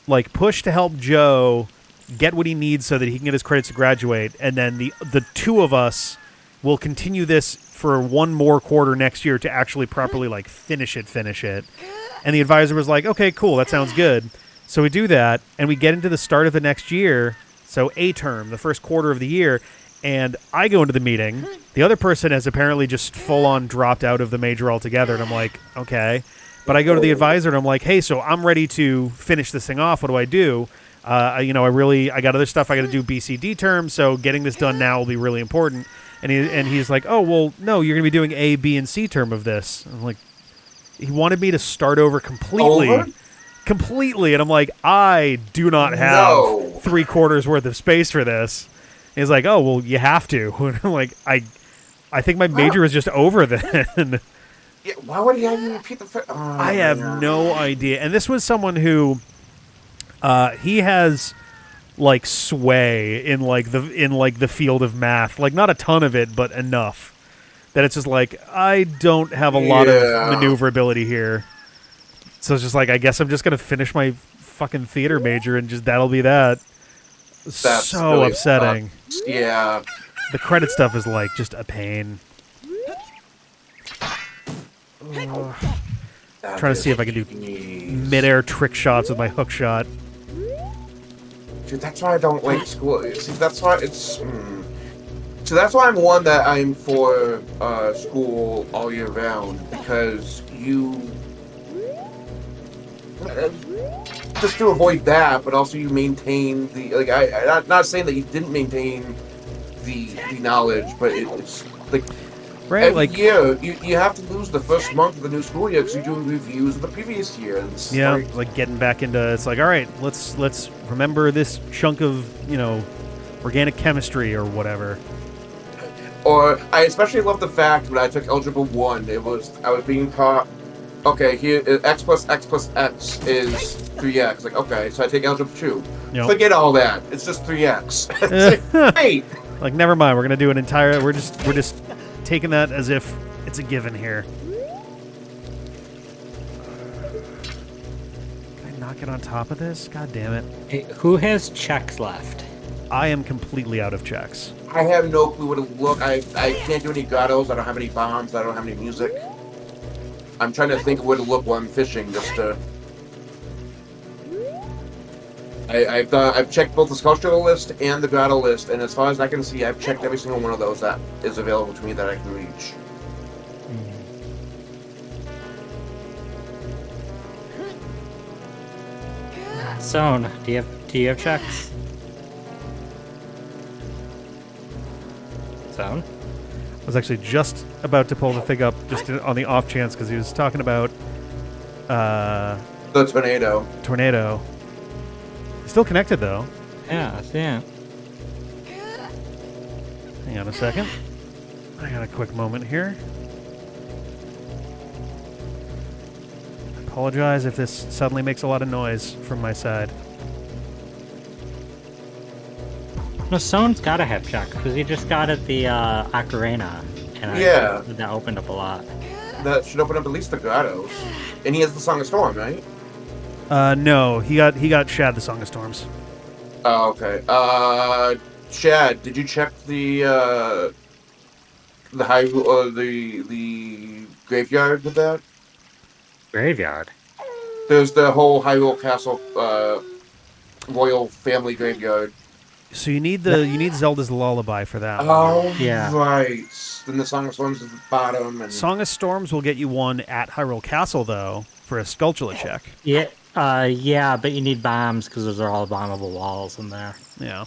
like push to help Joe get what he needs so that he can get his credits to graduate? And then the 2 of us will continue this for 1 more quarter next year to actually properly like finish it. And the advisor was like, okay, cool, that sounds good. So we do that, and we get into the start of the next year, so A term, the first quarter of the year, and I go into the meeting. The other person has apparently just full-on dropped out of the major altogether, and I'm like, okay. But I go to the advisor, and I'm like, hey, so I'm ready to finish this thing off. What do I do? I got other stuff I got to do BCD term, so getting this done now will be really important. And he's like, oh, well, no, you're going to be doing A, B, and C term of this. I'm like, he wanted me to start over completely. Over? Completely. And I'm like, I do not have 3 quarters worth of space for this. And he's like, oh, well, you have to. And I'm like, I think my major is just over then. Yeah, why would he have you repeat the? I have no idea. And this was someone who, he has like sway in the field of math. Like not a ton of it, but enough that it's just like I don't have a lot of maneuverability here. So it's just like I guess I'm just gonna finish my fucking theater major and just that'll be that. That's so really upsetting. Yeah. The credit stuff is like just a pain. Trying to see if I can do mid-air trick shots with my hook shot. Dude, that's why I don't like school. See, that's why it's. So that's why I'm one that I'm for school all year round because you. Just to avoid that, but also you maintain the like. I'm not saying that you didn't maintain the knowledge, but it's like. Right, every like year, you have to lose the first month of the new school year because you're doing reviews of the previous year. And yeah, like getting back into it's like, all right, let's remember this chunk of organic chemistry or whatever. Or I especially love the fact when I took Algebra 1, I was being taught, okay, here x plus x plus x is 3x. Like, okay, so I take Algebra 2. Yep. Forget all that. It's just 3x. It's like, hey! Like, never mind. We're gonna do an entire. We're just taking that as if it's a given here. Can I knock it on top of this? God damn it! Hey, who has checks left? I am completely out of checks. I have no clue where to look. I can't do any grottos. I don't have any bombs. I don't have any music. I'm trying to think of where to look while I'm fishing, just to. I've checked both the sculptural list and the grotto list, and as far as I can see, I've checked every single one of those that is available to me that I can reach. Zone, do you have checks? Zone? I was actually just about to pull the thing up just on the off chance because he was talking about The tornado. Still connected though. Yeah, yeah. Hang on a second. I got a quick moment here. I apologize if this suddenly makes a lot of noise from my side. No, Zone's gotta have checks because he just got at the Ocarina, and Yeah. that opened up a lot. That should open up at least the grottos. And he has the Song of Storm, right? No, he got Shad the Song of Storms. Oh, okay. Chad, did you check the graveyard with that? Graveyard. There's the whole Hyrule Castle royal family graveyard. So you need Zelda's Lullaby for that. Oh, Yeah. right. Then the Song of Storms is at the bottom. And Song of Storms will get you one at Hyrule Castle though for a Skulltula check. Yeah. Yeah, but you need bombs because those are all bombable walls in there. Yeah.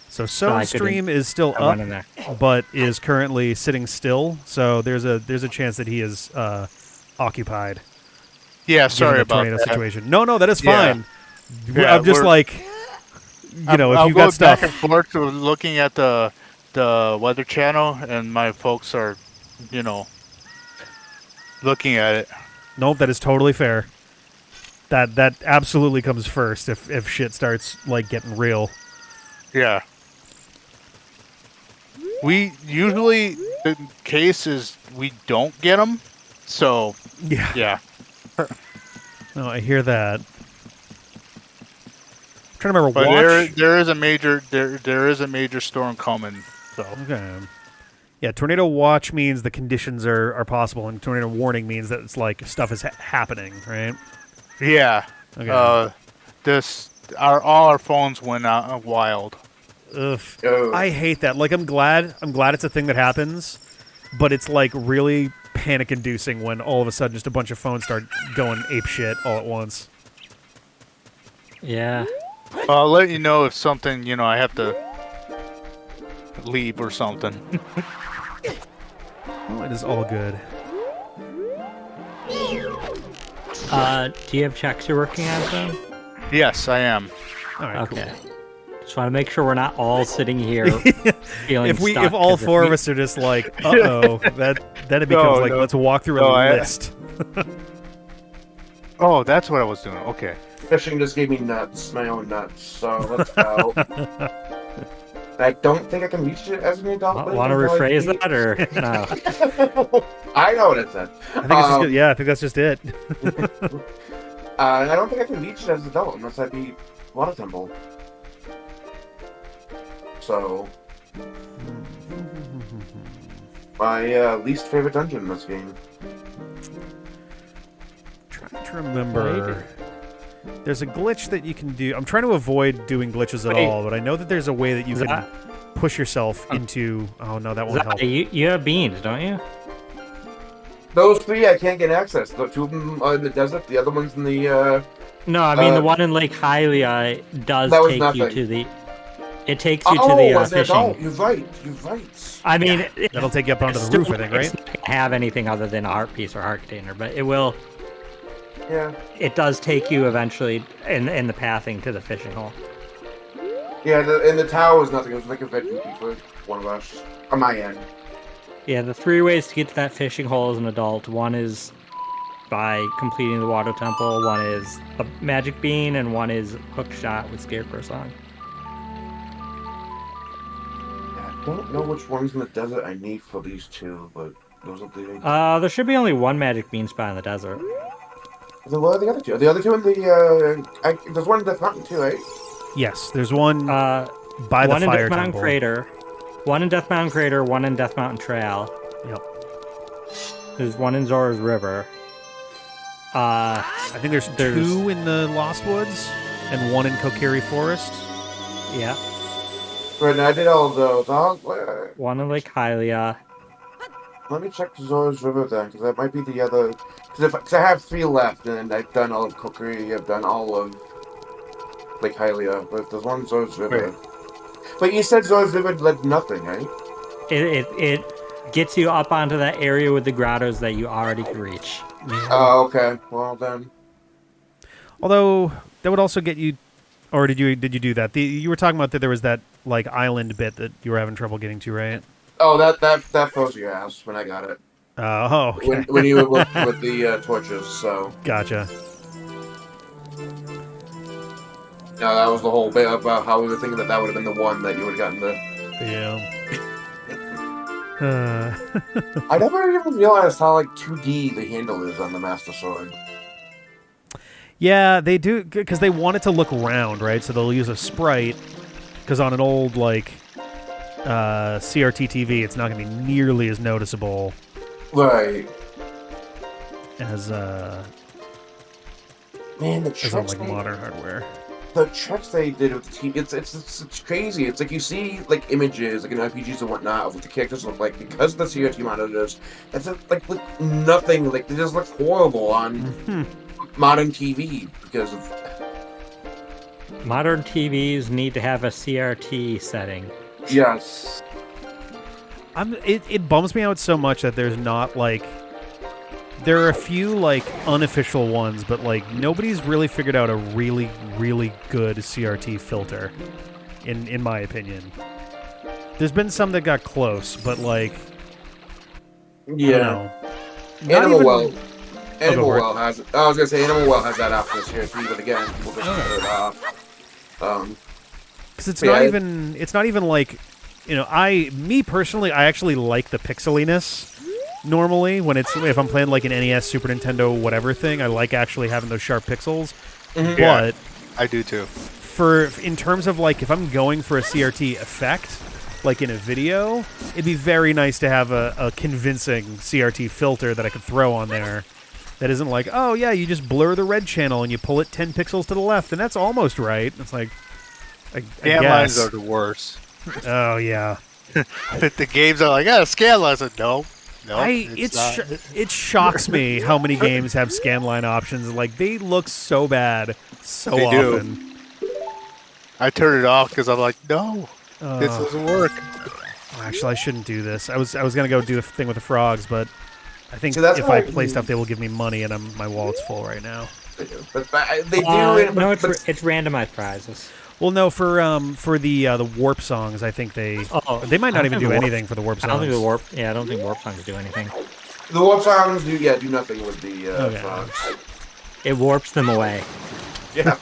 So I So's stream is still I up, went in there. but is currently sitting still. So there's a chance that he is occupied. Yeah, given sorry the about tornado that. situation. No, that is Yeah. fine. Yeah, I'm just we're- like, if I'm you've going got stuff. back and forth to looking at the weather channel, and my folks are, looking at it. Nope, that is totally fair. That absolutely comes first if shit starts like getting real. Yeah. We usually the case is we don't get them, so yeah. No, I hear that. I'm trying to remember But watch. there is a major storm coming. So Okay. Yeah, tornado watch means the conditions are possible, and tornado warning means that it's like stuff is happening, right? yeah. Okay. all our phones went out wild. Ugh. Oh. I hate that. Like, I'm glad it's a thing that happens, but it's like really panic-inducing when all of a sudden just a bunch of phones start going ape shit all at once. Yeah. I'll let you know if something, I have to leave or something. Oh, it is all good. Do you have checks you're working on, then? Yes, I am. All right, Okay. Just want to make sure we're not all sitting here feeling If stuck, all 'cause if four we- of us are just like, uh-oh, then it becomes like, no. let's walk through a list. Oh, that's what I was doing. Okay. Fishing just gave me nuts, my own nuts. So let's go. I don't think I can reach it as an adult. Want to until I rephrase beat- that, or no? I know what it said. I think it's just good. Yeah, I think that's just it. I don't think I can reach it as an adult unless I beat Water Temple. So, my least favorite dungeon in this game. Trying to remember. There's a glitch that you can do. I'm trying to avoid doing glitches at Wait. all, but I know that there's a way that you Is can that- push yourself into. Oh no, that won't help. You have beans, don't you? Those three I can't get access. The two of them are in the desert. The other one's in the. No, I mean the one in Lake Hylia does that was take nothing. you to the. It takes you to Oh, the as an fishing. adult. You're right. You're right. I mean, That'll take you up onto it's the roof, still- I think, right? It's not gonna have anything other than a heart piece or heart container, but it will. Yeah. It does take you eventually in the pathing to the fishing hole. Yeah. And the tower was nothing. It was like a veggie for one of us on my end. Yeah, the 3 ways to get to that fishing hole as an adult. One is by completing the water temple. One is a magic bean, and one is hook shot with Scarecrow Song. I don't know which ones in the desert I need for these two, but those are the. There should be only one magic bean spot in the desert. Then what are the other two? The other two in the. There's one in Death Mountain too, right? Yes, there's one by the One in fire Death Mountain temple. Crater. One in Death Mountain Crater, one in Death Mountain Trail. Yep. There's one in Zora's River. I think there's 2 in the Lost Woods and 1 in Kokiri Forest. Yeah. Right, now I did all of those. One in Lake Hylia. Let me check Zora's River then, because that might be the other. Because I have 3 left, and I've done all of Kokiri, I've done all of Lake Hylia, but if there's one Zora's River. Right. But you said Zora's River led nothing, right? It gets you up onto that area with the grottos that you already could reach. Oh, okay. Well then. Although that would also get you, or did you do that? You were talking about that there was that like island bit that you were having trouble getting to, right? Oh, that froze your ass when I got it. Oh, okay. When you were with the torches, so. Gotcha. No, that was the whole bit about how we were thinking that would have been the one that you would have gotten the. Yeah. I never even realized how like 2D the handle is on the Master Sword. Yeah, they do, because they want it to look round, right? So they'll use a sprite, because on an old like CRT TV, it's not going to be nearly as noticeable Right. as Man, the on tricks like modern hardware. the tricks they did with the team, it's crazy. It's like you see like images like in RPGs and whatnot of what the characters look like because of the CRT monitors. It's like nothing. Like they just look horrible on modern TV because of. Modern TVs need to have a CRT setting. Yes. It bums me out so much that there's not like. There are a few like unofficial ones, but like nobody's really figured out a really, really good CRT filter, in my opinion. There's been some that got close, but like, I Yeah. don't know. Not Animal even- Well. Animal for it. Well has. I was gonna say Animal Well has that option this year too, but again, we'll just cut it off. Because it's But not yeah, even. It's not even like, me personally, I actually like the pixeliness. Normally, if I'm playing like an NES, Super Nintendo, whatever thing, I like actually having those sharp pixels. Mhm. Yeah. But I do too. in terms of like if I'm going for a CRT effect, like in a video, it'd be very nice to have a convincing CRT filter that I could throw on there that isn't like, oh yeah, you just blur the red channel and you pull it 10 pixels to the left, and that's almost right. It's like, I Scan lines guess. are the worst. Oh yeah. The games are like, scan lines. No, It shocks me how many games have scanline options. Like, they look so bad so They do. often. I turn it off because I'm like, no, this doesn't work. Actually, I shouldn't do this. I was gonna go do the thing with the frogs, but I think See, that's if why I play stuff, they will give me money, and my wallet's full right now. But they do. No, but, it's randomized prizes. Well, no, for the warp songs, I think they might not even do anything for the warp songs. I don't think warp songs do anything. the warp songs do nothing with the frogs. It warps them away. Yeah.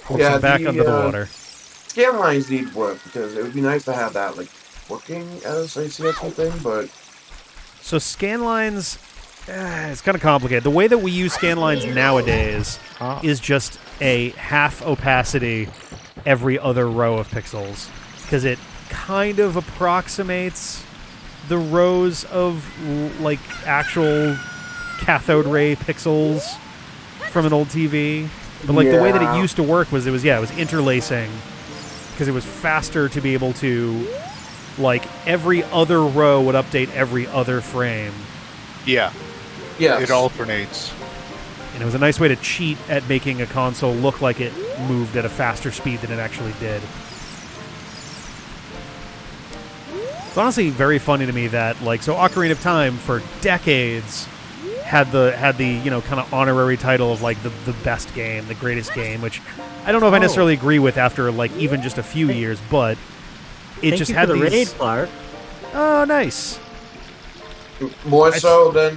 Warps them back under the water. Scan lines need work because it would be nice to have that like working as a CRT thing, but So scan lines, it's kind of complicated. The way that we use scan lines nowadays is just a half opacity every other row of pixels, because it kind of approximates the rows of like actual cathode ray pixels from an old TV. But like the way that it used to work was it was interlacing, because it was faster to be able to, like, every other row would update every other frame. Yeah. yeah, It alternates. And it was a nice way to cheat at making a console look like it moved at a faster speed than it actually did. It's honestly very funny to me that, like, so Ocarina of Time for decades had the kind of honorary title of like the best game, the greatest game, which I don't know if I necessarily agree with after like even just a few years, but it just had the these. raid, Clark. Oh, nice. more so than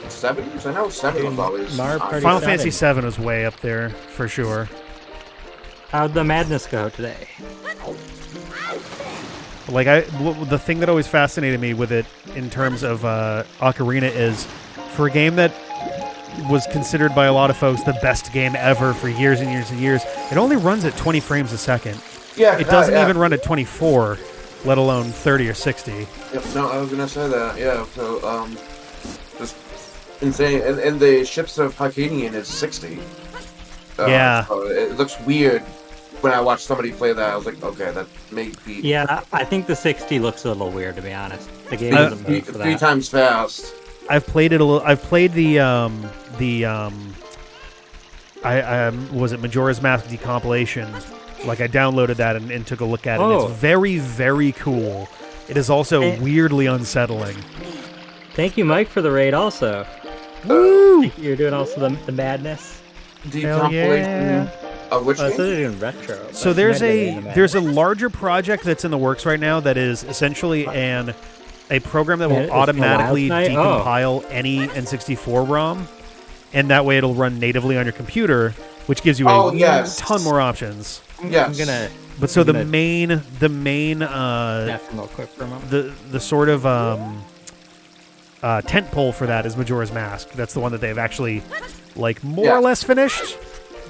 70s. I know 70 was always. Mario Party Final 7. Fantasy VII was way up there for sure. How'd the madness go today? Like the thing that always fascinated me with it in terms of Ocarina is, for a game that was considered by a lot of folks the best game ever for years and years and years, it only runs at 20 frames a second. Yeah, It doesn't even run at 24, let alone 30 or 60. Yep, no, I was gonna say that. Yeah, so just insane. And the ships of Hycanian is 60. Yeah. So it looks weird when I watched somebody play that. I was like, okay, that may be Yeah, I think the 60 looks a little weird, to be honest. The game isn't made for three that. times fast. I've played it a little. I've played the was it Majora's Mask decompilation? Like, I downloaded that and took a look at it. And it's very, very cool. It is also weirdly unsettling. Thank you, Mike, for the raid also. Woo! You're doing also the madness. Decompilation of which Oh, so game? they're doing retro. So there's a larger project that's in the works right now that is essentially a program that will It's automatically Wild Night? decompile any N64 ROM, and that way it'll run natively on your computer, which gives you a ton more options. Yes. I'm gonna. But so I'm the gonna main F real quick for a moment. the sort of tent pole for that is Majora's Mask. That's the one that they've actually like more or less finished.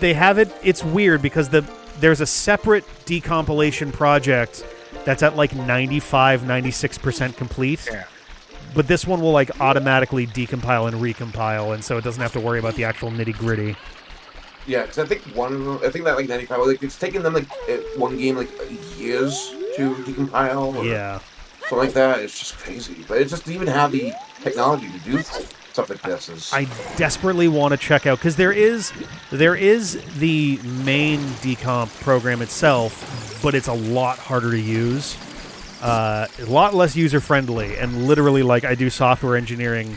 They have it. It's weird because there's a separate decompilation project that's at like 96% complete. Yeah. But this one will like automatically decompile and recompile, and so it doesn't have to worry about the actual nitty gritty. Yeah, because I think one of them, I think that like 95, like it's taken them like one game like years to decompile. Or Yeah. something like that. It's just crazy. But it's just to even have the technology to do stuff like this is. I desperately want to check out, because there is the main decomp program itself, but it's a lot harder to use, a lot less user friendly, and literally like I do software engineering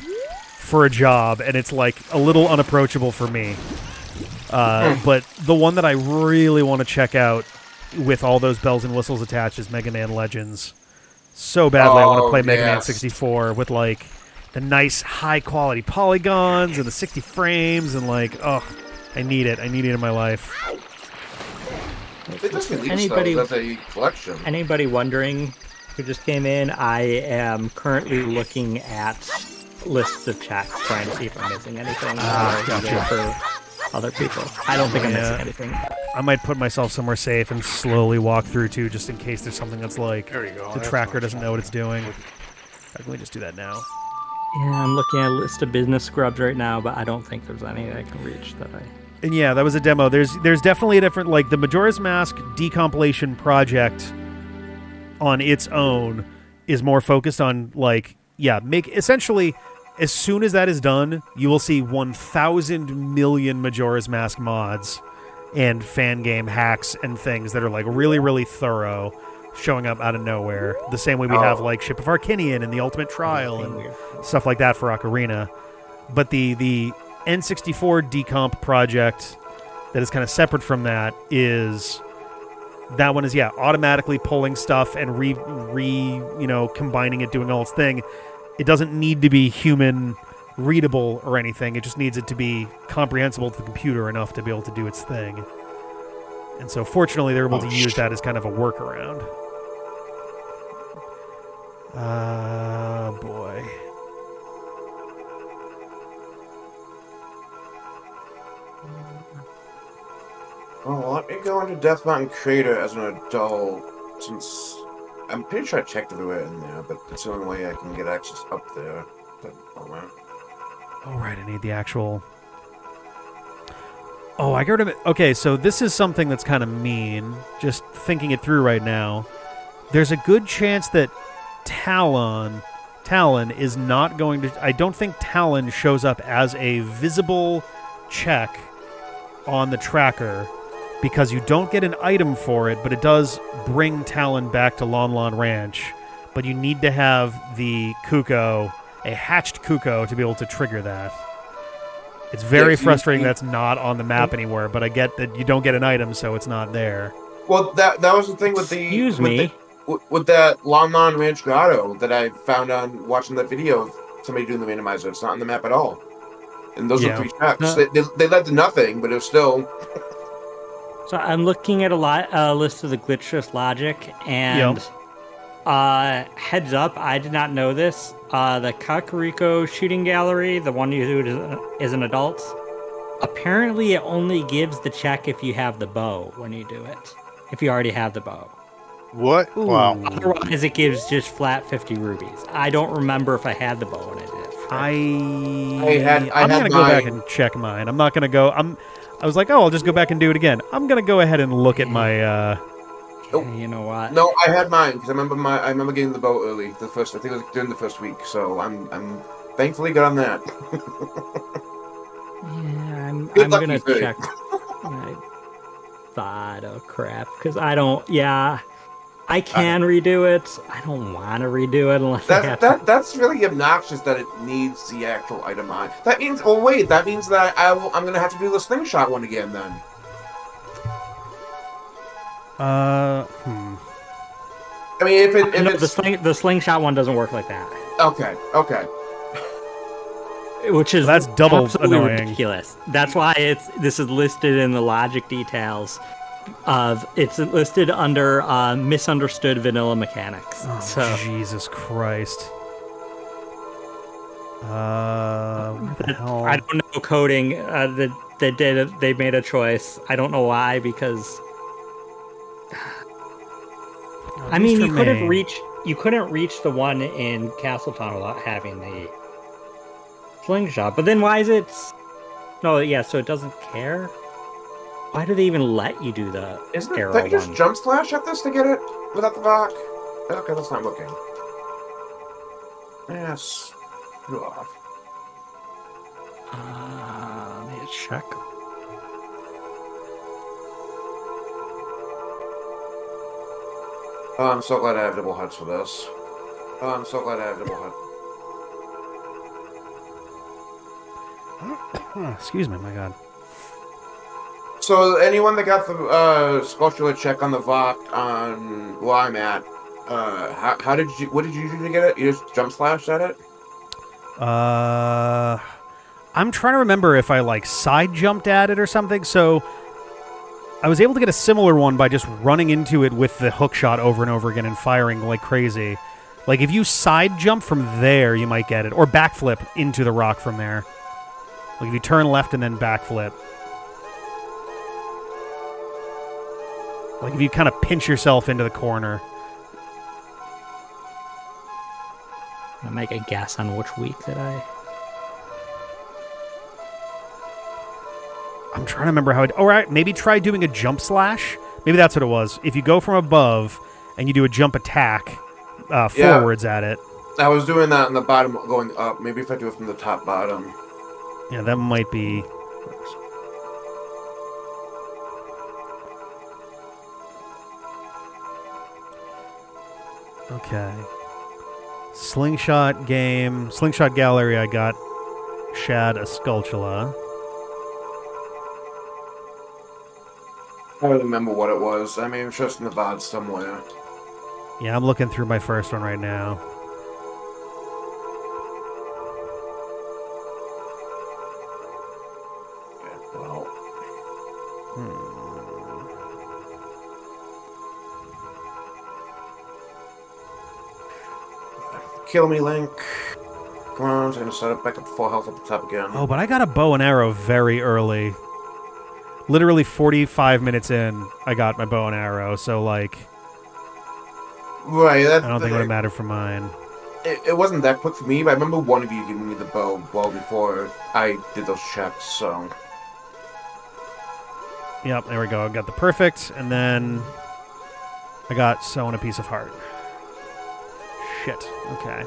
for a job, and it's like a little unapproachable for me. But the one that I really want to check out with all those bells and whistles attached is Mega Man Legends. So badly I want to play Mega Man 64 with like the nice high quality polygons and the 60 frames, and like, oh, I need it in my life. They just released Anybody- those as a collection. Anybody wondering who just came in? I am currently looking at lists of chats, trying to see if I'm missing anything gotcha. for other people. I don't think I'm Yeah. missing anything. I might put myself somewhere safe and slowly walk through too, just in case there's something that's like There you go. the That's tracker not doesn't bad. know what it's doing. How can we just do that now? Yeah, I'm looking at a list of business scrubs right now, but I don't think there's any I can reach that I. And yeah, that was a demo. There's definitely a different, like, the Majora's Mask decompilation project on its own is more focused on, like, make essentially, as soon as that is done, you will see 1,000 million Majora's Mask mods and fan game hacks and things that are, like, really, really thorough, showing up out of nowhere. The same way we have, like, Ship of Arcinian and the Ultimate Trial and stuff like that for Ocarina. But the N64 decomp project that is kind of separate from that is... That one is, automatically pulling stuff and combining it, doing all its thing. It doesn't need to be human readable or anything. It just needs it to be comprehensible to the computer enough to be able to do its thing. And so, fortunately, they're able to use that as kind of a workaround. Boy. Oh, let me go into Death Mountain Crater as an adult, since I'm pretty sure I checked everywhere in there, but it's the only way I can get access up there. Oh, right, I need the actual... Oh, I got to... Okay, so this is something that's kind of mean, just thinking it through right now. There's a good chance that Talon is not going to... I don't think Talon shows up as a visible check on the tracker, because you don't get an item for it, but it does bring Talon back to Lon Lon Ranch. But you need to have the Kuko, a hatched Kuko, to be able to trigger that. It's very frustrating that's not on the map anywhere, but I get that you don't get an item, so it's not there. Well, that was the thing with the... Excuse me? With that Lon Lon Ranch grotto that I found on watching that video of somebody doing the randomizer. It's not on the map at all. And those are 3 checks. They led to nothing, but it was still... So I'm looking at a list of the glitchless logic, and heads up, I did not know this. The Kakariko shooting gallery, the one you do as an adult, apparently it only gives the check if you have the bow when you do it. If you already have the bow. What? Ooh. Wow. Otherwise, it gives just flat 50 rubies. I don't remember if I had the bow when I did it. I'm going to go back and check mine. I'm not going to go... I was like, I'll just go back and do it again. I'm going to go ahead and look at my... You know what? No, I had mine, because I remember getting the bow early. I think it was during the first week, so I'm thankfully good on that. Yeah, I'm Good luck, going you to three. check my Vada crap, because I don't... Yeah, I can redo it. I don't want to redo it unless I have to. That's really obnoxious that it needs the actual item on. That means... Oh, wait, that means that I'm going to have to do the slingshot one again, then. I mean, if it's... The slingshot one doesn't work like that. Okay. Which is That's double absolutely annoying. ridiculous. That's why this is listed in the logic details of it's listed under misunderstood vanilla mechanics. Oh, so Jesus Christ. What the hell? I don't know coding. They made a choice. I don't know why, because I mean you couldn't reach the one in Castletown without having the slingshot. But then why is it? No, yeah. So it doesn't care. Why do they even let you do the Isn't it arrow that you just one? jump slash at this to get it without the rock? Okay, that's not looking. Yes. Go off. Let me check. Oh, I'm so glad I have double HUDs for this. Oh, I'm so glad I have double HUD. Excuse me, my God. So, anyone that got the sculptural check on the Voct on where I'm at, what did you do to get it? You just jump slashed at it? I'm trying to remember if I, like, side jumped at it or something. So I was able to get a similar one by just running into it with the hook shot over and over again and firing like crazy. Like, if you side jump from there, you might get it. Or backflip into the rock from there. Like, if you turn left and then backflip. Like, if you kind of pinch yourself into the corner. I make a guess on which week that I'm trying to remember how it... All right, maybe try doing a jump slash. Maybe that's what it was. If you go from above and you do a jump attack forwards at it. I was doing that in the bottom, going up. Maybe if I do it from the top bottom. Yeah, that might be... Okay. Slingshot game. Slingshot gallery, I got Shad a Skulltula. I don't remember what it was. I mean, it's just in the VOD somewhere. Yeah, I'm looking through my first one right now. Okay, well. Kill me, Link. Come on, I'm gonna set up back up full health at the top again. Oh, but I got a bow and arrow very early. Literally 45 minutes in, I got my bow and arrow, so, like... Right, that's I don't think it would have mattered for mine. It wasn't that quick for me, but I remember one of you giving me the bow well before I did those checks, so... Yep, there we go. I got the perfect, and then I got sew and a piece of heart. Shit. Okay.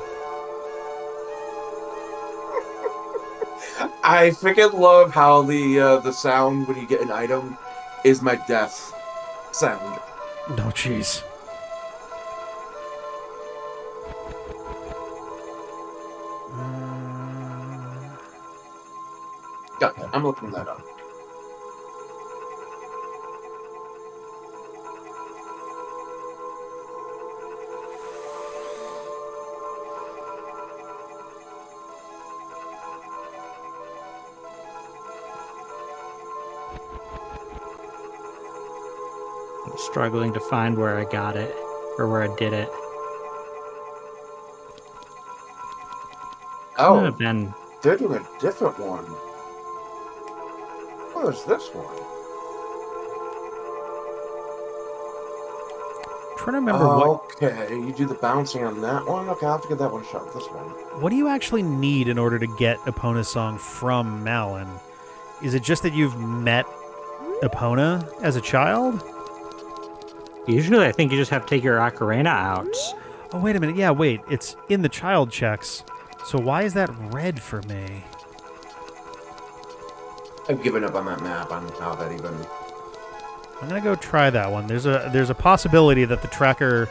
I freaking love how the sound when you get an item is my death sound. Oh, jeez. Got that. I'm looking that up. I'm struggling to find where I got it or where I did it. Could Oh, have been they're doing a different one. What is this one? I'm trying to remember what... Okay, you do the bouncing on that one? Okay, I'll have to get that one shot with this one. What do you actually need in order to get Epona's song from Malin? Is it just that you've met Epona as a child? Usually, I think you just have to take your ocarina out. Oh, wait a minute. Yeah, wait. It's in the child checks. So why is that red for me? I've given up on that map, on how that even... I'm going to go try that one. There's a possibility that the tracker...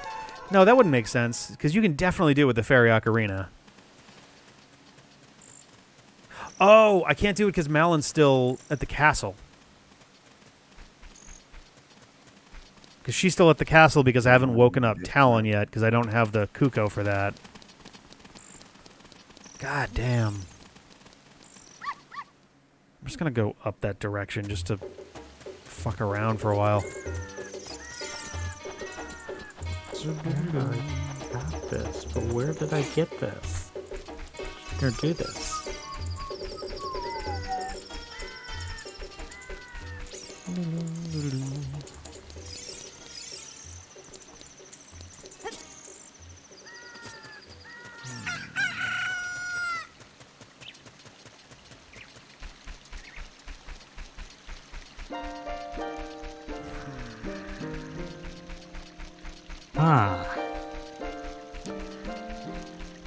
No, that wouldn't make sense, because you can definitely do it with the Fairy Ocarina. Oh, I can't do it because Malin's still at the castle. Because she's still at the castle because I haven't woken up Talon yet, because I don't have the Kuko for that. God damn. I'm just going to go up that direction just to fuck around for a while. I got this, but where did I get this? Or do this?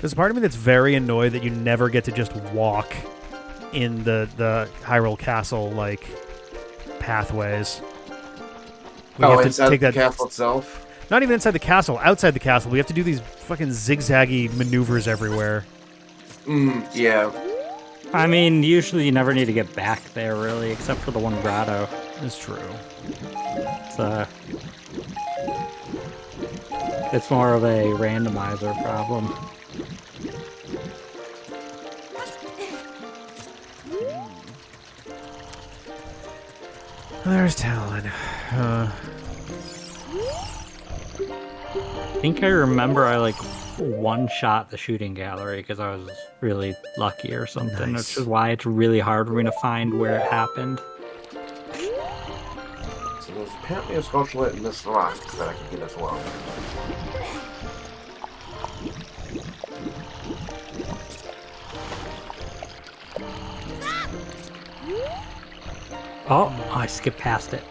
There's a part of me that's very annoyed that you never get to just walk in the Hyrule Castle, like, pathways. We have to inside take the that castle itself? Not even inside the castle, outside the castle. We have to do these fucking zigzaggy maneuvers everywhere. Yeah. I mean, usually you never need to get back there, really, except for the one grotto. That's true. It's more of a randomizer problem. There's Talon. I think I remember I one-shot the shooting gallery because I was really lucky or something, Nice. which is why it's really hard for me to find where it happened. So there's apparently a sculpture in this rock that I can get as well. Oh, I skipped past it.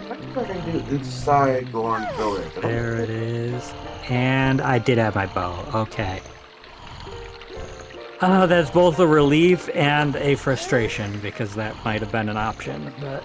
What am I going to do inside Goron Village? I don't There it is. And I did have my bow. Okay. That's both a relief and a frustration because that might have been an option. But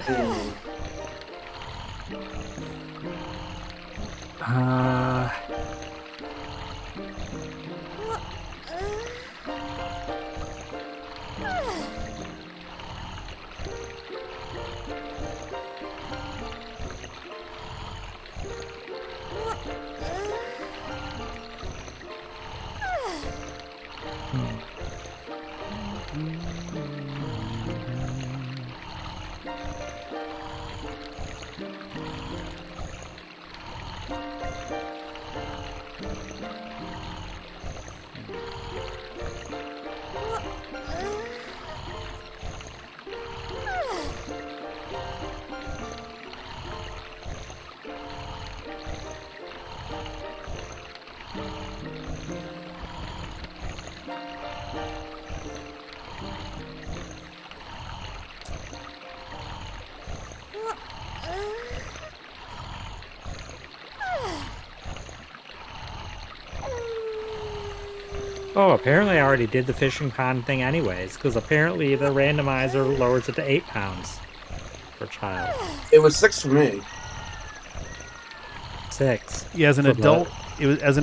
oh, apparently I already did the fishing pond thing anyways, because apparently the randomizer lowers it to 8 pounds per child. It was 6 for me. 6. Yeah, as an For the-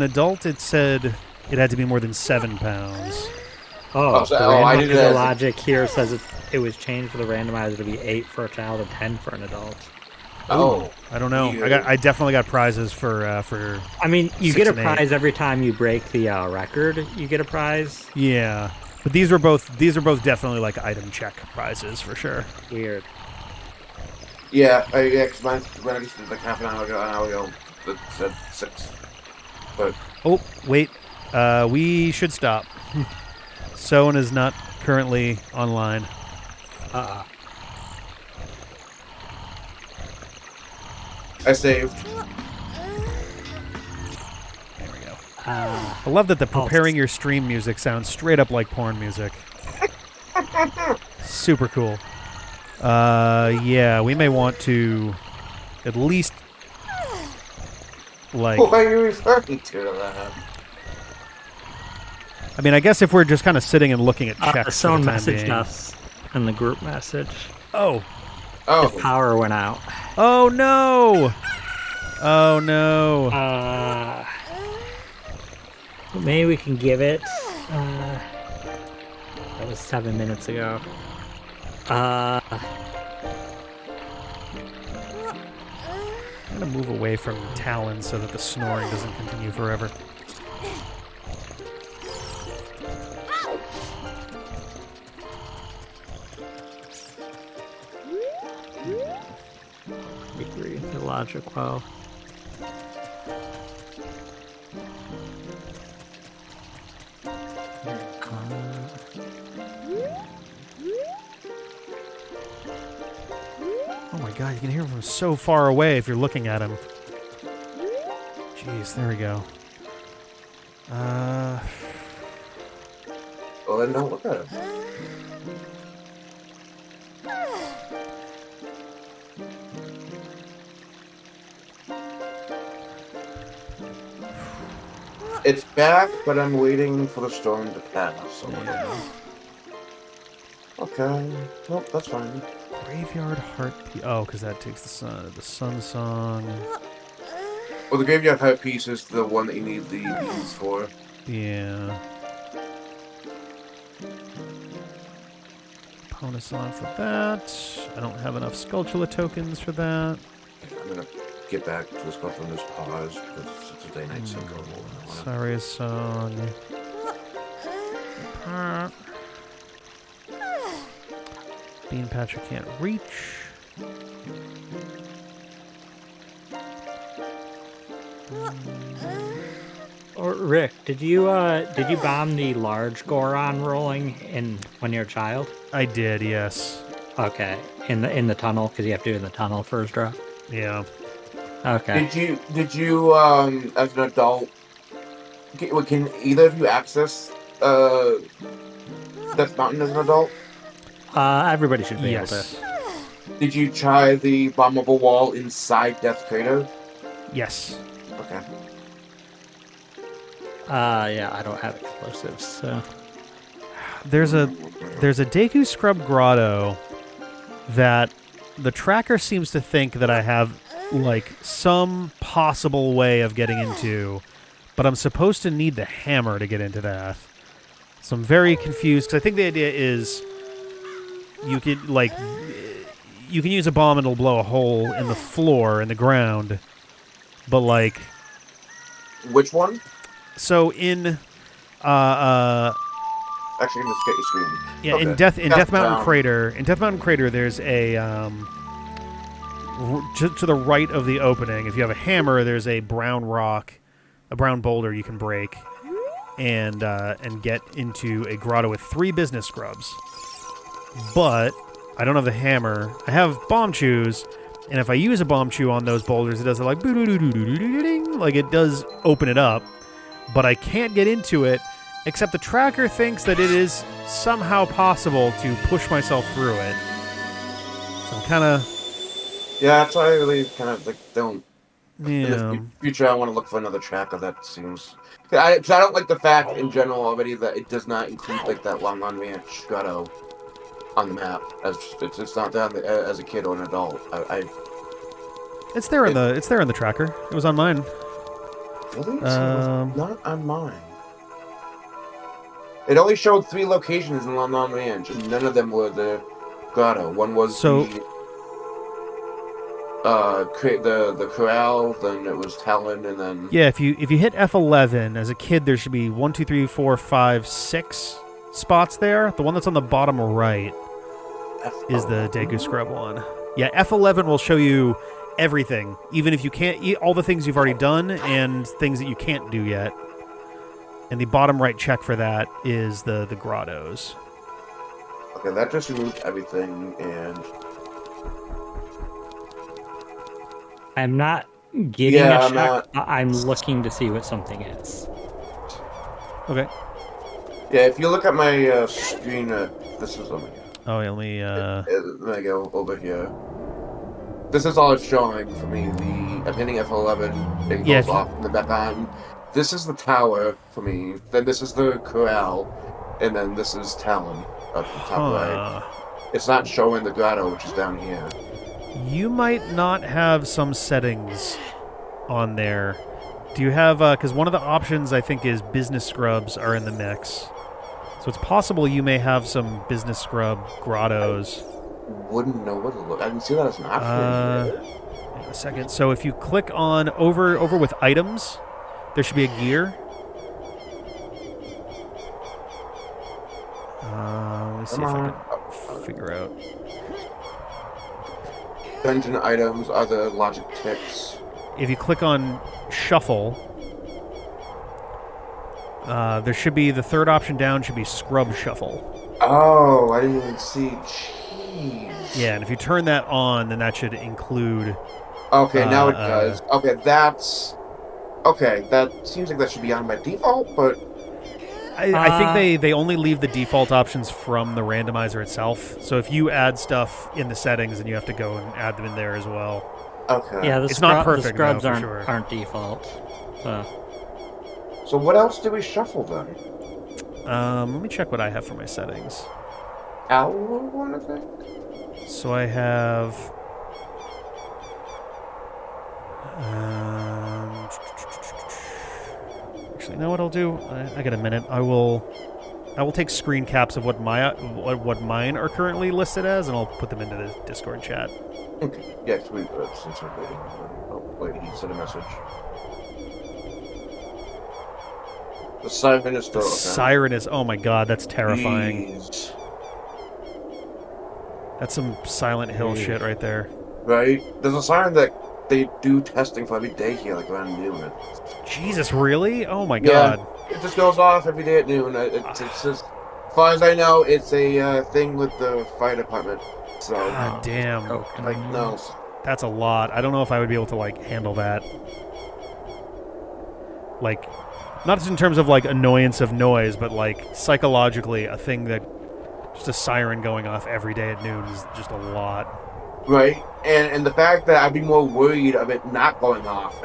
adult, it said it had to be more than 7 pounds. Oh, so- the I did randomizer that. logic here says it was changed for the randomizer to be 8 for a child and 10 for an adult. Oh. I don't know. Yeah. I definitely got prizes for. I mean, you 6 get a and 8. prize every time you break the record. You get a prize. Yeah, but these are both definitely like item check prizes for sure. Weird. Yeah, because when I just did like half an hour ago, it said 6. But Oh wait, we should stop. Soen is not currently online. I saved. There we go. I love that the preparing your stream music sounds straight up like porn music. Super cool. Yeah, we may want to at least like. Why are you referring to that? I mean, I guess if we're just kind of sitting and looking at checks. for the Someone time messaged being. us in the group message. Oh. Oh, Power went out. Oh no. Oh no. Maybe we can give it. That was 7 minutes ago. I'm gonna move away from Talon so that the snoring doesn't continue forever. Agree with the logic well. Oh my god, you can hear him from so far away if you're looking at him. Jeez, there we go. well then don't look at it. It's back, but I'm waiting for the storm to pass. So okay, nope, that's fine. Graveyard Heart. Oh, because that takes the sun song. Well, the graveyard heart piece is the one that you need the beans for. Yeah. Bonus on for that. I don't have enough Skulltula tokens for that. I'm gonna get back to this couple of this pause because it's a day-night synchro. Sorry, song. Bean patch I can't reach. Or Rick, did you bomb the large Goron rolling in when you're a child? I did, yes. Okay, in the tunnel because you have to do it in the tunnel first drop. Yeah. Okay. Did you as an adult can either of you access Death Mountain as an adult? Everybody should be able to. Yes. Did you try the bombable wall inside Death Crater? Yes. Okay. Yeah, I don't have explosives, so. There's a Deku Scrub Grotto that the tracker seems to think that I have like some possible way of getting into, but I'm supposed to need the hammer to get into that. So I'm very confused because I think the idea is you can use a bomb and it'll blow a hole in the floor in the ground, but like Which one? so in Actually, let's get your screen. yeah, Okay. in Death Mountain Down. Crater, there's a to the right of the opening. If you have a hammer, there's a brown rock, a brown boulder you can break, and get into a grotto with 3 business scrubs. But I don't have the hammer. I have bomb chews, and if I use a bomb chew on those boulders, it does like boo-doo-doo-doo-doo-doo-doo-ding, like it does open it up. But I can't get into it. Except the tracker thinks that it is somehow possible to push myself through it. So I'm kind of... Yeah, that's why I really kind of like don't. In Yeah. the future, I want to look for another tracker that seems. Cause I don't like the fact in general already that it does not include like that Long Ranch grotto on the map. As it's not there as a kid or an adult. It's there in the tracker. It was on mine. Really? Not on mine. It only showed 3 locations in Long Ranch, and none of them were the grotto. One was the corral, then it was Talon, and then Yeah, if you hit F11 as a kid, there should be 1, 2, 3, 4, 5, 6 spots there. The one that's on the bottom right is the Deku Scrub one. Yeah, F11 will show you everything, even if you can't eat all the things you've already done and things that you can't do yet. And the bottom right check for that is the grottos. Okay, that just removed everything, and I'm not getting Yeah, a I'm check. not- I'm looking to see what something is. Okay. yeah, if you look at my screen, this is over here. Oh, yeah, let me... Let me go over here. This is all it's showing for me. I'm hitting F11, it Yeah, goes off in the back on. This is the tower for me. Then this is the corral, and then this is Talon up the top right. It's not showing the grotto, which is down here. You might not have some settings on there. Do you have... Because one of the options, I think, is business scrubs are in the mix. So it's possible you may have some business scrub grottos. Wouldn't know what to look. I didn't see that as an option. Wait a second. So if you click on over with items, there should be a gear. Let me see if I can figure out. Dungeon items are the logic ticks. If you click on shuffle, there should be the third option down should be scrub shuffle. Oh, I didn't even see. Jeez. Yeah, and if you turn that on, then that should include. Okay, now it does. Okay, that's. Okay, that seems like that should be on by default, but I think they only leave the default options from the randomizer itself. So if you add stuff in the settings, then you have to go and add them in there as well. okay. Yeah, It's not perfect, the scrubs though, for aren't, sure. aren't default. So. So what else do we shuffle then? Let me check what I have for my settings. Owl one, I think. So I have. Actually, you know what I'll do? I got a minute. I will take screen caps of what mine are currently listed as, and I'll put them into the Discord chat. Okay. Yeah, we since we're waiting. Oh, wait, he sent a message. The siren is still. Okay. Siren is. Oh my god, that's terrifying. Jeez. That's some Silent Hill shit right there. Right? There's a siren that they do testing for every day here, like around noon. Jesus, really? Oh my god. Yeah, it just goes off every day at noon. It's just, as far as I know, it's a thing with the fire department. So, God damn. like, no. That's a lot. I don't know if I would be able to, like, handle that. Like, Not just in terms of like annoyance of noise, but like psychologically, a thing that just a siren going off every day at noon is just a lot. Right, and the fact that I'd be more worried of it not going off.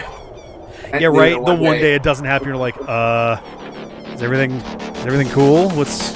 Yeah, right. The one day it doesn't happen, you're like, is everything cool? What's